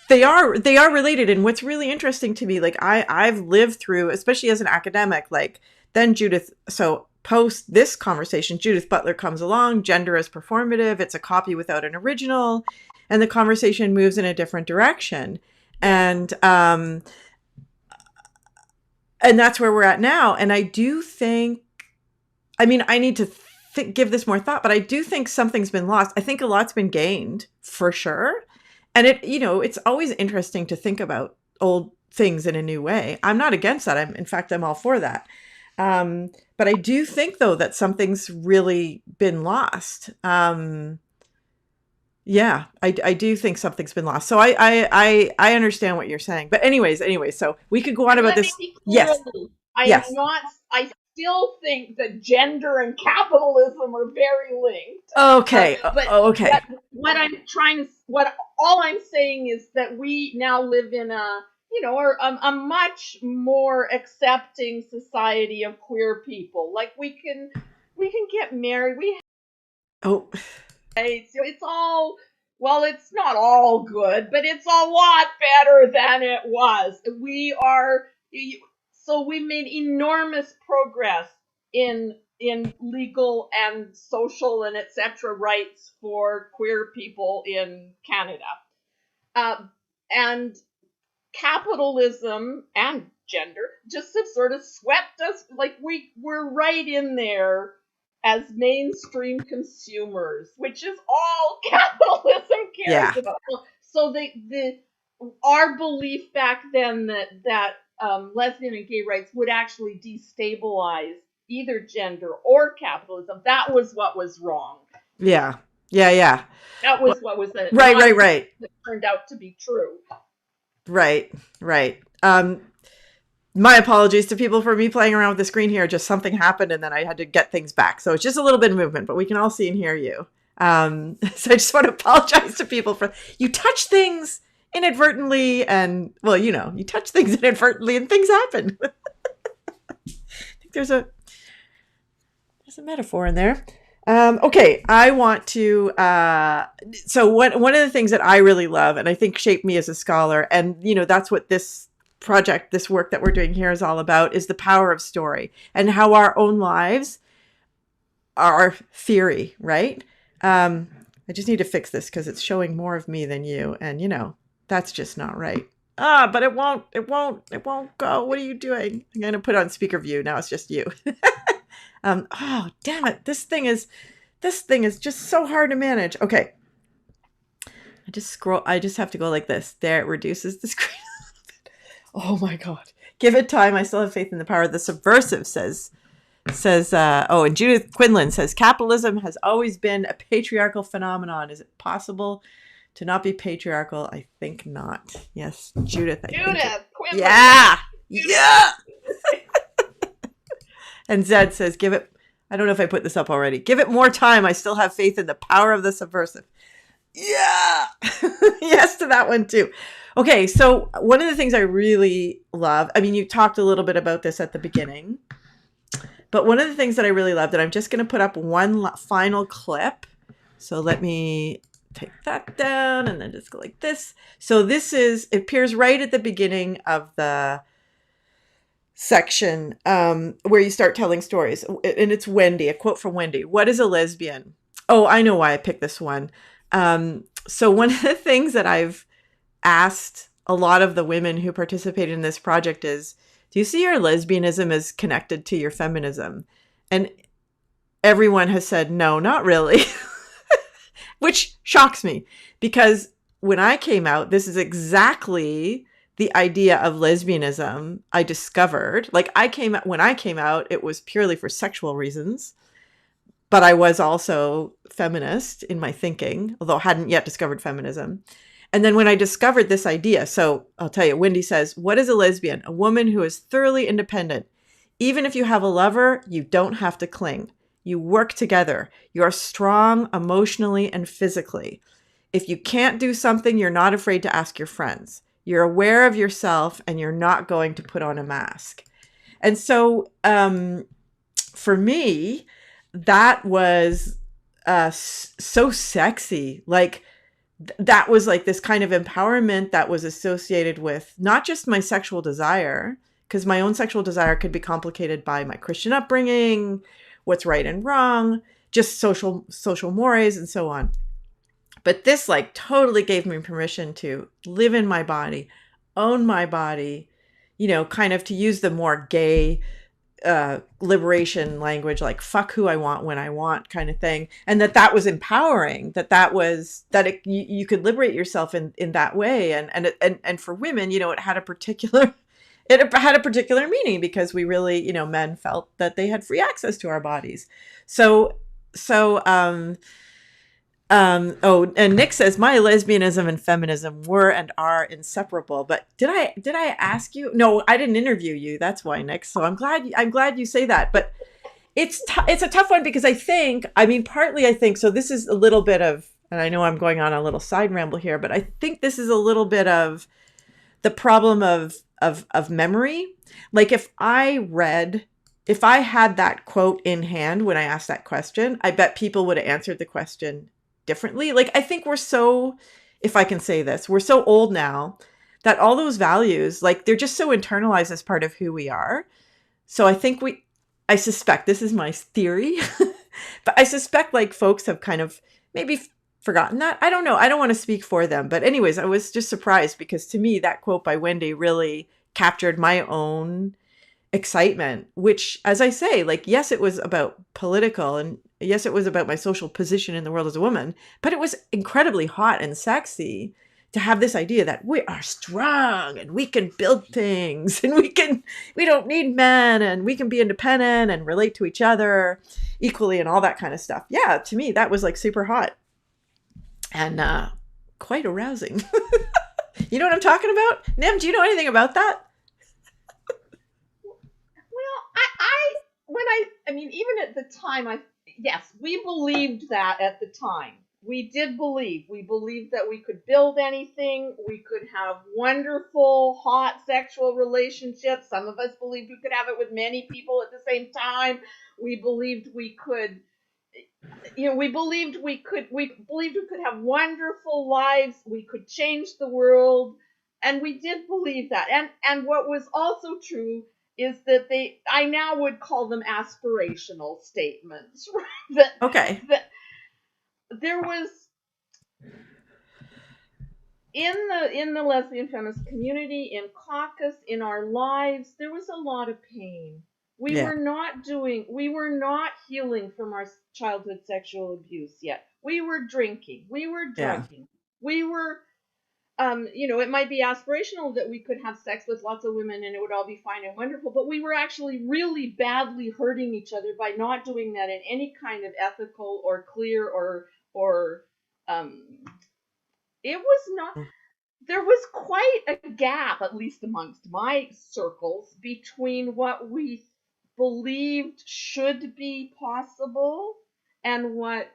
they are related. And what's really interesting to me, like I've lived through, especially as an academic, like then Judith, so post this conversation, Judith Butler comes along, gender is performative, it's a copy without an original, and the conversation moves in a different direction. And that's where we're at now. And I do think, I mean, I need to give this more thought, but I do think something's been lost. I think a lot's been gained for sure. And it's always interesting to think about old things in a new way. I'm not against that. In fact, I'm all for that. But I do think though that something's really been lost. Yeah, I do think something's been lost. So I understand what you're saying. But anyways, so we could go on about Let me this. be clear. Yes. I am Yes. not. I still think that gender and capitalism are very linked. Okay. But Okay. what all I'm saying is that we now live in a much more accepting society of queer people. Like we can get married. Oh, It's all, well, it's not all good, but it's a lot better than it was. We made enormous progress in legal and social and etc. rights for queer people in Canada. And capitalism and gender just have sort of swept us, like we're right in there as mainstream consumers, which is all capitalism cares yeah. about. So our belief back then that lesbian and gay rights would actually destabilize either gender or capitalism, that was what was wrong. Yeah. Yeah. Yeah. That Well, was what was the right. Right. nonsense Right. that turned out to be true. Right. Right. My apologies to people for me playing around with the screen here. Just something happened and then I had to get things back. So it's just a little bit of movement, but we can all see and hear you. So I just want to apologize to people for, you touch things inadvertently and, well, you touch things inadvertently and things happen. I think there's There's a metaphor in there. Okay, I want to. So one of the things that I really love, and I think shaped me as a scholar, and that's what this project, this work that we're doing here is all about, is the power of story and how our own lives are theory, right? I just need to fix this because it's showing more of me than you, and that's just not right. But it won't go. What are you doing? I'm gonna put on speaker view now. It's just you. Oh, damn it. This thing is just so hard to manage. Okay. I just have to go like this. There, it reduces the screen. Oh my God. Give it time. I still have faith in the power of the subversive, says, and Judith Quinlan says, capitalism has always been a patriarchal phenomenon. Is it possible to not be patriarchal? I think not. Yes, Judith. Judith Quinlan. Yeah. Yeah. And Zed says, give it, I don't know if I put this up already. Give it more time. I still have faith in the power of the subversive. Yeah. Yes to that one too. Okay. So one of the things I really love, I mean, you talked a little bit about this at the beginning, but one of the things that I really loved, and I'm just going to put up one final clip. So let me take that down and then just go like this. So it appears right at the beginning of the section where you start telling stories. And it's Wendy, a quote from Wendy. What is a lesbian? Oh, I know why I picked this one. So one of the things that I've asked a lot of the women who participated in this project is, do you see your lesbianism as connected to your feminism? And everyone has said, no, not really, which shocks me because when I came out, this is exactly the idea of lesbianism I discovered. Like when I came out, it was purely for sexual reasons, but I was also feminist in my thinking, although I hadn't yet discovered feminism. And then when I discovered this idea, so I'll tell you, Wendy says, what is a lesbian? A woman who is thoroughly independent. Even if you have a lover, you don't have to cling. You work together. You're strong emotionally and physically. If you can't do something, you're not afraid to ask your friends. You're aware of yourself and you're not going to put on a mask. And so for me, that was so sexy. Like, that was like this kind of empowerment that was associated with not just my sexual desire, because my own sexual desire could be complicated by my Christian upbringing, what's right and wrong, just social mores and so on. But this like totally gave me permission to live in my body, own my body, kind of to use the more gay liberation language, like fuck who I want when I want kind of thing. And that was empowering, you could liberate yourself in that way. And for women, it had a particular meaning because we really, men felt that they had free access to our bodies. And Nick says my lesbianism and feminism were and are inseparable. But did I ask you? No, I didn't interview you. That's why, Nick. So I'm glad you say that. But it's a tough one because partly I think so. This is a little bit of, and I know I'm going on a little side ramble here, but I think this is a little bit of the problem of memory. Like if I had that quote in hand when I asked that question, I bet people would have answered the question differently. Like, I think we're so, if I can say this, we're so old now that all those values, like, they're just so internalized as part of who we are. So I suspect, this is my theory, but I suspect like folks have kind of maybe forgotten that. I don't know. I don't want to speak for them. But anyways, I was just surprised because to me, that quote by Wendy really captured my own excitement, which, as I say, like, yes, it was about political and yes, it was about my social position in the world as a woman, but it was incredibly hot and sexy to have this idea that we are strong and we can build things and we don't need men and we can be independent and relate to each other equally and all that kind of stuff. Yeah, to me, that was like super hot and quite arousing. You know what I'm talking about? Nim, do you know anything about that? Well, even at the time, yes, we believed that at the time. we did believe. We believed that we could build anything. We could have wonderful, hot sexual relationships. Some of us believed we could have it with many people at the same time. We believed we could, we believed we could have wonderful lives. We could change the world, and we did believe that. And what was also true is that I now would call them aspirational statements. Right? Okay. That there was in the lesbian feminist community, in caucus, in our lives, there was a lot of pain. We Yeah. were not healing from our childhood sexual abuse yet. We were drinking, we were Yeah. drugging, we were it might be aspirational that we could have sex with lots of women and it would all be fine and wonderful, but we were actually really badly hurting each other by not doing that in any kind of ethical or clear or um it was not there was quite a gap, at least amongst my circles, between what we believed should be possible and what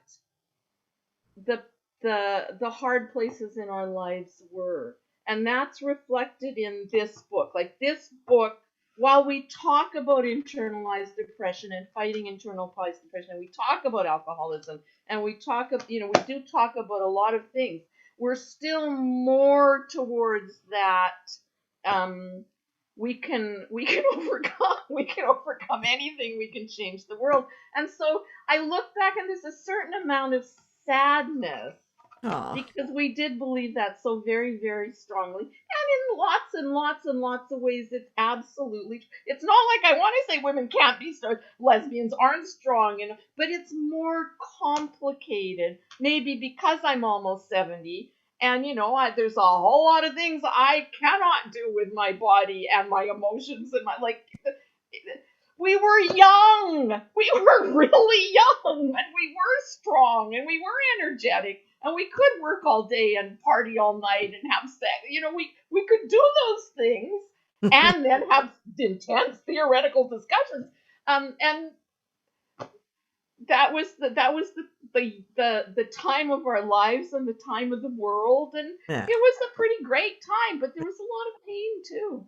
the the hard places in our lives were. And that's reflected in this book. Like this book, while we talk about internalized depression and fighting internalized depression, and we talk about alcoholism, and we we do talk about a lot of things, we're still more towards that. um we can overcome anything, we can change the world. And so I look back and there's a certain amount of sadness Aw. because we did believe that so very, very strongly. And in lots and lots and lots of ways, it's absolutely, it's not like I want to say women can't be strong, lesbians aren't strong, but it's more complicated, maybe because I'm almost 70. And, there's a whole lot of things I cannot do with my body and my emotions and we were young. We were really young, and we were strong, and we were energetic, and we could work all day and party all night and have sex. We could do those things and then have intense theoretical discussions. And that was the time of our lives and the time of the world, and Yeah. it was a pretty great time, but there was a lot of pain too.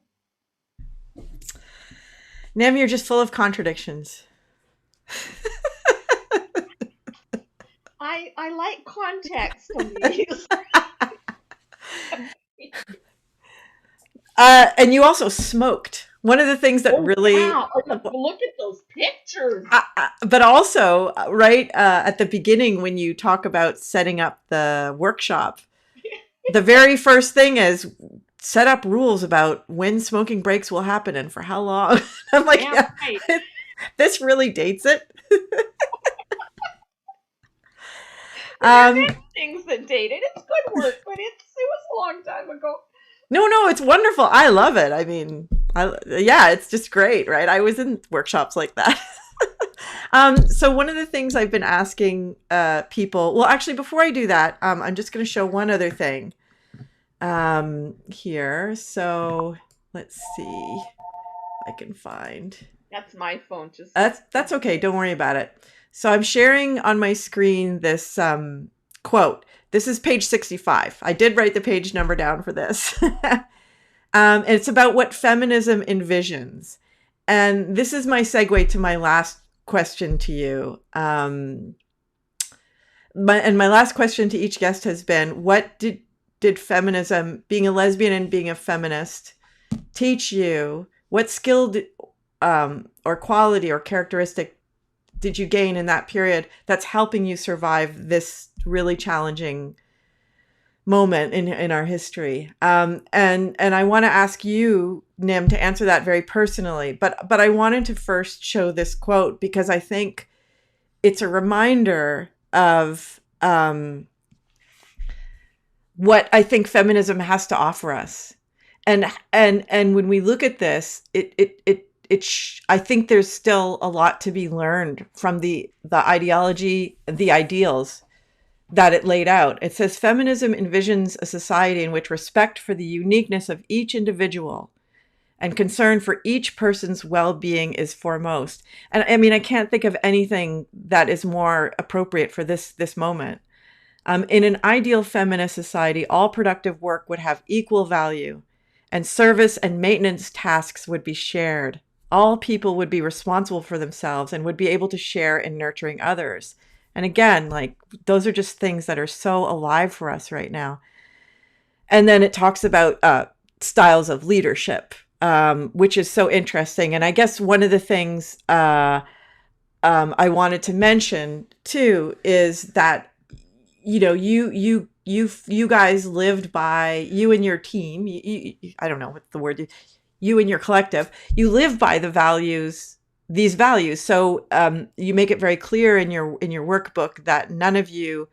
Nem, you're just full of contradictions. I like context on these. And you also smoked. One of the things that really, wow. Look at those pictures. but also, right at the beginning, when you talk about setting up the workshop, the very first thing is set up rules about when smoking breaks will happen and for how long. I'm like, yeah, Right. this really dates it. There's things that date it. It's good work, but it was a long time ago. No, it's wonderful. I love it. I mean, yeah, it's just great, right? I was in workshops like that. So one of the things I've been asking people, well, actually, before I do that, I'm just going to show one other thing here. So let's see if I can find. That's my phone. That's okay. Don't worry about it. So I'm sharing on my screen this quote. This is page 65. I did write the page number down for this. It's about what feminism envisions. And this is my segue to my last question to you. My last question to each guest has been, what did feminism, being a lesbian and being a feminist, teach you? What skill or quality or characteristic did you gain in that period that's helping you survive this really challenging moment in our history? And I want to ask you, Nim, to answer that very personally. But I wanted to first show this quote because I think it's a reminder of what I think feminism has to offer us. And when we look at this, I think there's still a lot to be learned from the ideology, the ideals that it laid out. It says, feminism envisions a society in which respect for the uniqueness of each individual and concern for each person's well-being is foremost. And I mean, I can't think of anything that is more appropriate for this moment. In an ideal feminist society, all productive work would have equal value, and service and maintenance tasks would be shared. All people would be responsible for themselves and would be able to share in nurturing others. And again, like those are just things that are so alive for us right now. And then it talks about styles of leadership, which is so interesting. And I guess one of the things I wanted to mention too is that you guys lived by, you and your team. I don't know what the word. You and your collective. You live by these values. So you make it very clear in your workbook that none of you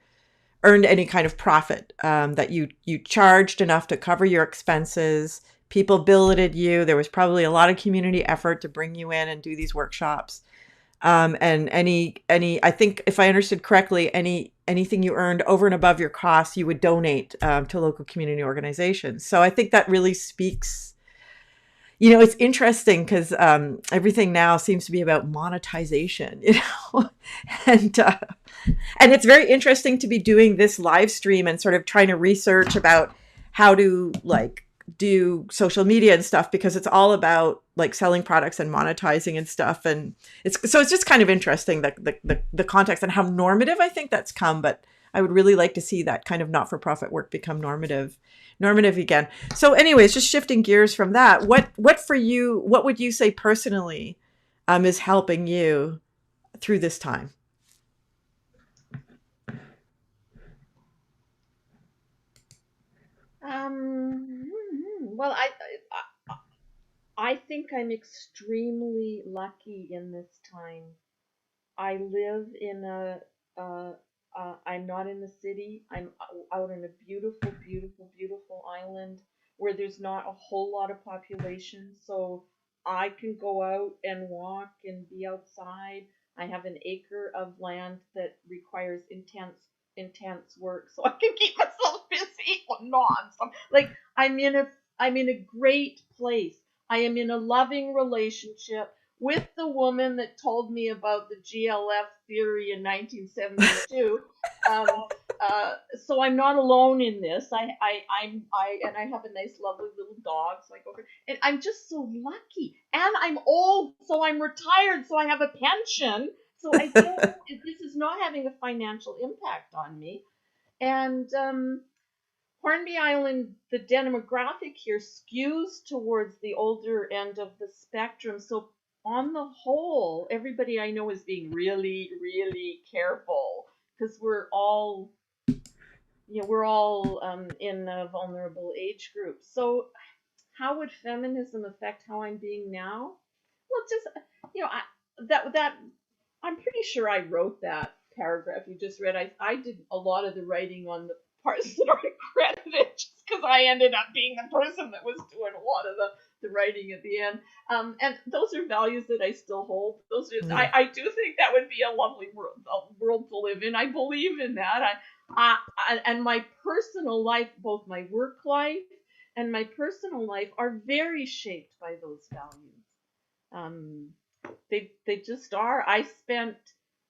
earned any kind of profit. That you charged enough to cover your expenses. People billeted you. There was probably a lot of community effort to bring you in and do these workshops. And I think if I understood correctly, anything you earned over and above your costs, you would donate to local community organizations. So I think that really speaks. It's interesting because everything now seems to be about monetization, and and it's very interesting to be doing this live stream and sort of trying to research about how to like do social media and stuff, because it's all about like selling products and monetizing and stuff. And it's just kind of interesting the context and how normative I think that's come. But I would really like to see that kind of not-for-profit work become normative again. So anyways, just shifting gears from that, what for you, what would you say personally is helping you through this time? Well, I think I'm extremely lucky in this time. I live in I'm not in the city. I'm out in a beautiful, beautiful, beautiful island where there's not a whole lot of population. So I can go out and walk and be outside. I have an acre of land that requires intense work, so I can keep myself busy nonstop. Like I'm in a great place. I am in a loving relationship with the woman that told me about the GLF theory in 1972. Um, so I'm not alone in this. And I have a nice, lovely little dog. So I go over, and I'm just so lucky. And I'm old, so I'm retired, so I have a pension. So I don't. This is not having a financial impact on me. And Hornby Island, the demographic here skews towards the older end of the spectrum. So, on the whole, everybody I know is being really, really careful because we're all in a vulnerable age group. So, how would feminism affect how I'm being now? Well, just you know, I, that I'm pretty sure I wrote that paragraph you just read. I did a lot of the writing on the parts that are credited just because I ended up being the person that was doing a lot of the writing at the end. And those are values that I still hold. Yeah. I do think that would be a lovely world to live in. I believe in that. And my personal life, both my work life and my personal life, are very shaped by those values. Um, they just are. I spent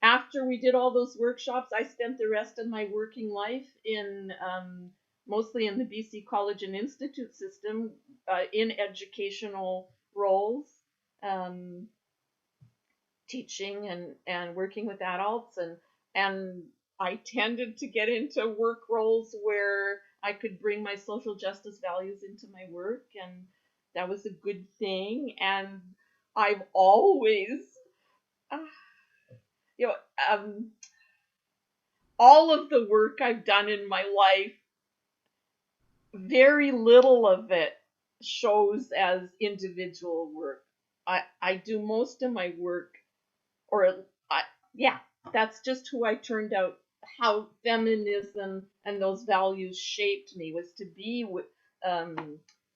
After we did all those workshops, I spent the rest of my working life in mostly in the BC College and Institute system in educational roles, um, teaching and working with adults, and I tended to get into work roles where I could bring my social justice values into my work, and that was a good thing. And I've always uh, you know, all of the work I've done in my life, very little of it shows as individual work. I do most of my work, or I, yeah, that's just who I turned out. How feminism and those values shaped me was to be with,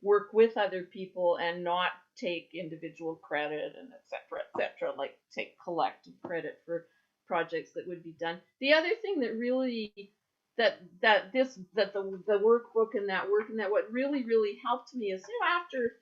work with other people and not take individual credit and etc. Like take collective credit for projects that would be done. The other thing that really the workbook and that work and that what really helped me is, after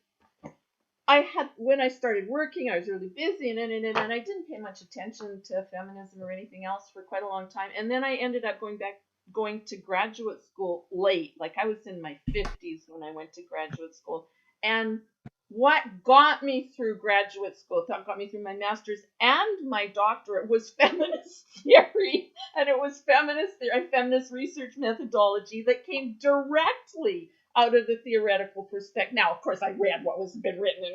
when I started working, I was really busy, and I didn't pay much attention to feminism or anything else for quite a long time. And then I ended up going back going to graduate school late. Like I was in my 50s when I went to graduate school. And what got me through graduate school, that got me through my master's and my doctorate, was feminist theory. And it was feminist theory, feminist research methodology that came directly out of the theoretical perspective. Now, of course, I read what was been written,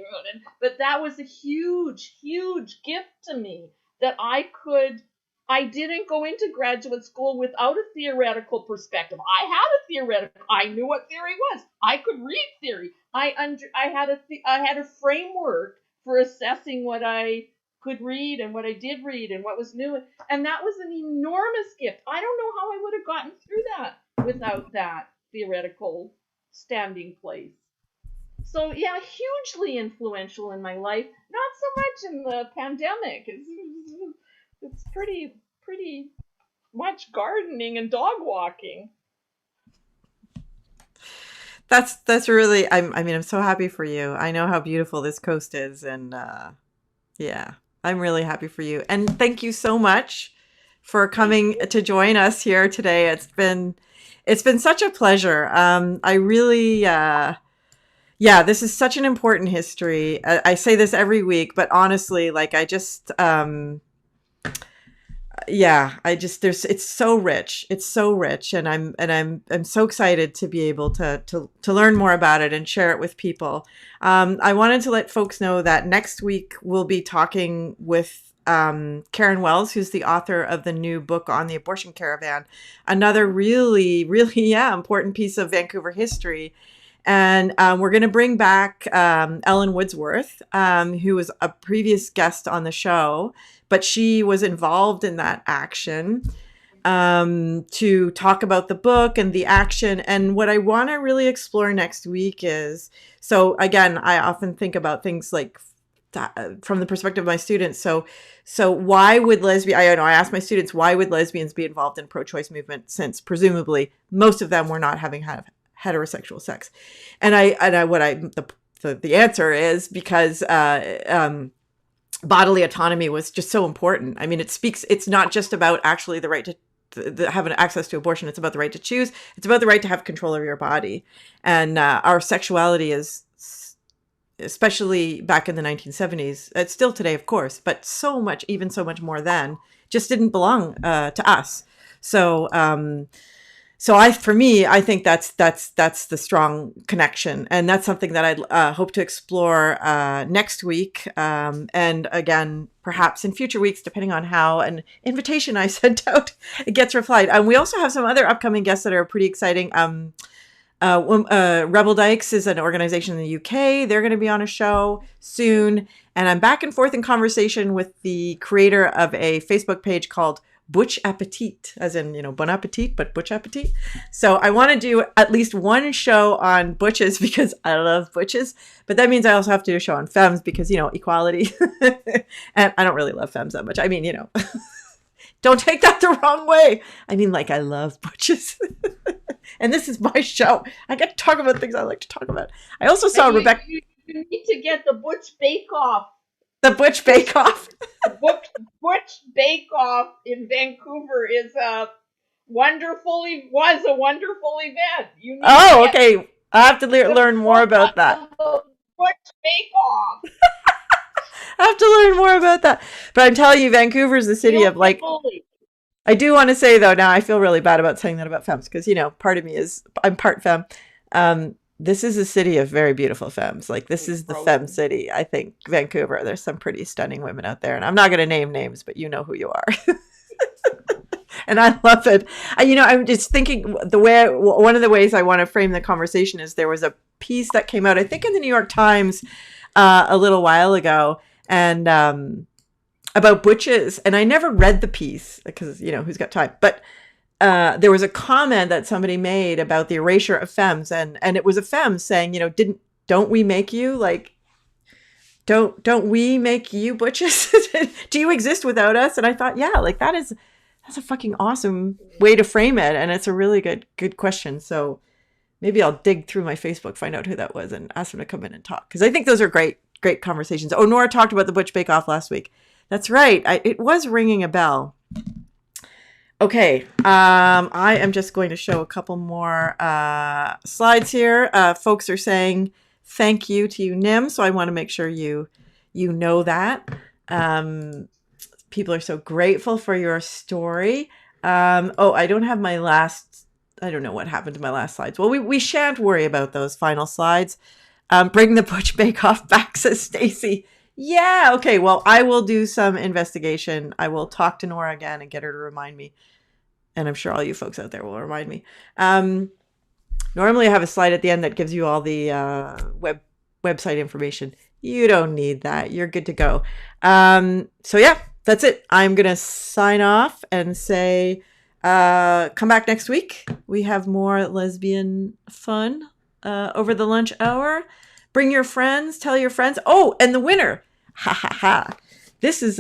but that was a huge, huge gift to me that I didn't go into graduate school without a theoretical perspective. I had a theoretical. I knew what theory was. I could read theory. I had a framework for assessing what I could read and what I did read and what was new, and that was an enormous gift. I don't know how I would have gotten through that without that theoretical standing place. So yeah, hugely influential in my life. Not so much in the pandemic. It's pretty much gardening and dog walking. That's really, I mean, I'm so happy for you. I know how beautiful this coast is, and yeah, I'm really happy for you. And thank you so much for coming to join us here today. It's been such a pleasure. I really, yeah, this is such an important history. I say this every week, but honestly, like I just, yeah, it's so rich. It's so rich. And I'm so excited to be able to learn more about it and share it with people. I wanted to let folks know that next week we'll be talking with Karen Wells, who's the author of the new book on the abortion caravan, another really, really, yeah, important piece of Vancouver history. And we're going to bring back Ellen Woodsworth, who was a previous guest on the show, but she was involved in that action to talk about the book and the action. And what I want to really explore next week is, so again, I often think about things like from the perspective of my students. So why would I ask my students, why would lesbians be involved in pro-choice movement, since presumably most of them were not having heterosexual sex? And the answer is because bodily autonomy was just so important. I mean, it's not just about actually the right to have access to abortion. It's about the right to choose. It's about the right to have control over your body. And our sexuality is, especially back in the 1970s, it's still today, of course, but so much more then, just didn't belong to us. So for me, I think that's the strong connection, and that's something that I hope to explore next week, and again, perhaps in future weeks, depending on how an invitation I sent out gets replied. We also have some other upcoming guests that are pretty exciting. Rebel Dykes is an organization in the UK. They're going to be on a show soon, and I'm back and forth in conversation with the creator of a Facebook page called Butch Appetit, as in, Bon Appetit, but Butch Appetit. So I want to do at least one show on butches because I love butches, but that means I also have to do a show on femmes because, equality. And I don't really love femmes that much. I mean, don't take that the wrong way. I mean, like, I love butches. And this is my show. I get to talk about things I like to talk about. I also saw Rebecca. You need to get the Butch Bake Off. The Butch Bake Off. The Butch Bake Off in Vancouver was a wonderful event. Okay. I have to learn more about that. Butch Bake Off. I have to learn more about that. But I'm telling you, Vancouver is the city of, like, I do want to say, though, now I feel really bad about saying that about femmes because, part of me is, I'm part femme. This is a city of very beautiful femmes. Like, this is the femme city, I think, Vancouver. There's some pretty stunning women out there. And I'm not going to name names, but you know who you are. And I love it. I'm just thinking one of the ways I want to frame the conversation is there was a piece that came out, I think, in the New York Times a little while ago, and about butches. And I never read the piece because, who's got time? But there was a comment that somebody made about the erasure of femmes, and it was a femme saying, don't we make you, like, don't we make you butches? Do you exist without us? And I thought, yeah, like that's a fucking awesome way to frame it, and it's a really good question. So maybe I'll dig through my Facebook, find out who that was, and ask them to come in and talk, because I think those are great conversations. Oh, Nora talked about the Butch Bake Off last week. That's right. It was ringing a bell. Okay, I am just going to show a couple more slides here. Folks are saying thank you to you, Nim. So I want to make sure you know that. Um, People are so grateful for your story. Oh, I don't have my last. I don't know what happened to my last slides. Well, we shan't worry about those final slides. Bring the Butch Bake Off back, says Stacy. Yeah, okay. Well, I will do some investigation. I will talk to Nora again and get her to remind me. And I'm sure all you folks out there will remind me. Normally, I have a slide at the end that gives you all the website information. You don't need that. You're good to go. So yeah, that's it. I'm gonna sign off and say, come back next week. We have more lesbian fun over the lunch hour. Bring your friends. Tell your friends. Oh, and the winner. Ha ha ha. This is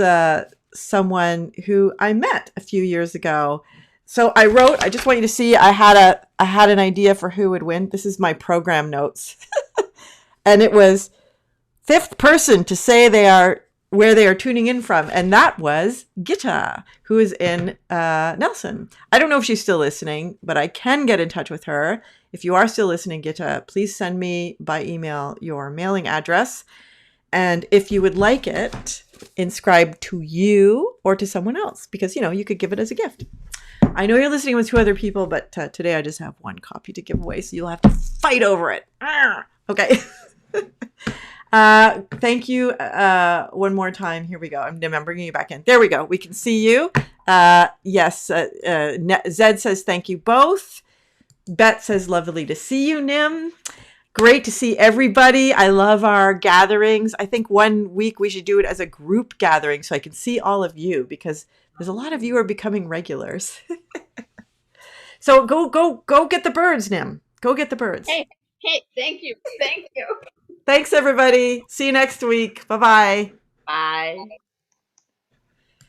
someone who I met a few years ago. So I wrote. I just want you to see. I had an idea for who would win. This is my program notes, and it was fifth person to say they are where they are tuning in from, and that was Gitta, who is in Nelson. I don't know if she's still listening, but I can get in touch with her. If you are still listening, Gitta, please send me by email your mailing address, and if you would like it inscribed to you or to someone else, because you could give it as a gift. I know you're listening with two other people, but today I just have one copy to give away, so you'll have to fight over it. Okay. Thank you one more time. Here we go. I'm bringing you back in. There we go. We can see you. Yes. Zed says thank you both. Bet says lovely to see you, Nim. Great to see everybody. I love our gatherings. I think one week we should do it as a group gathering so I can see all of you, because there's a lot of you are becoming regulars. So go get the birds, Nim. Go get the birds. Hey, thank you. Thank you. Thanks, everybody. See you next week. Bye-bye. Bye.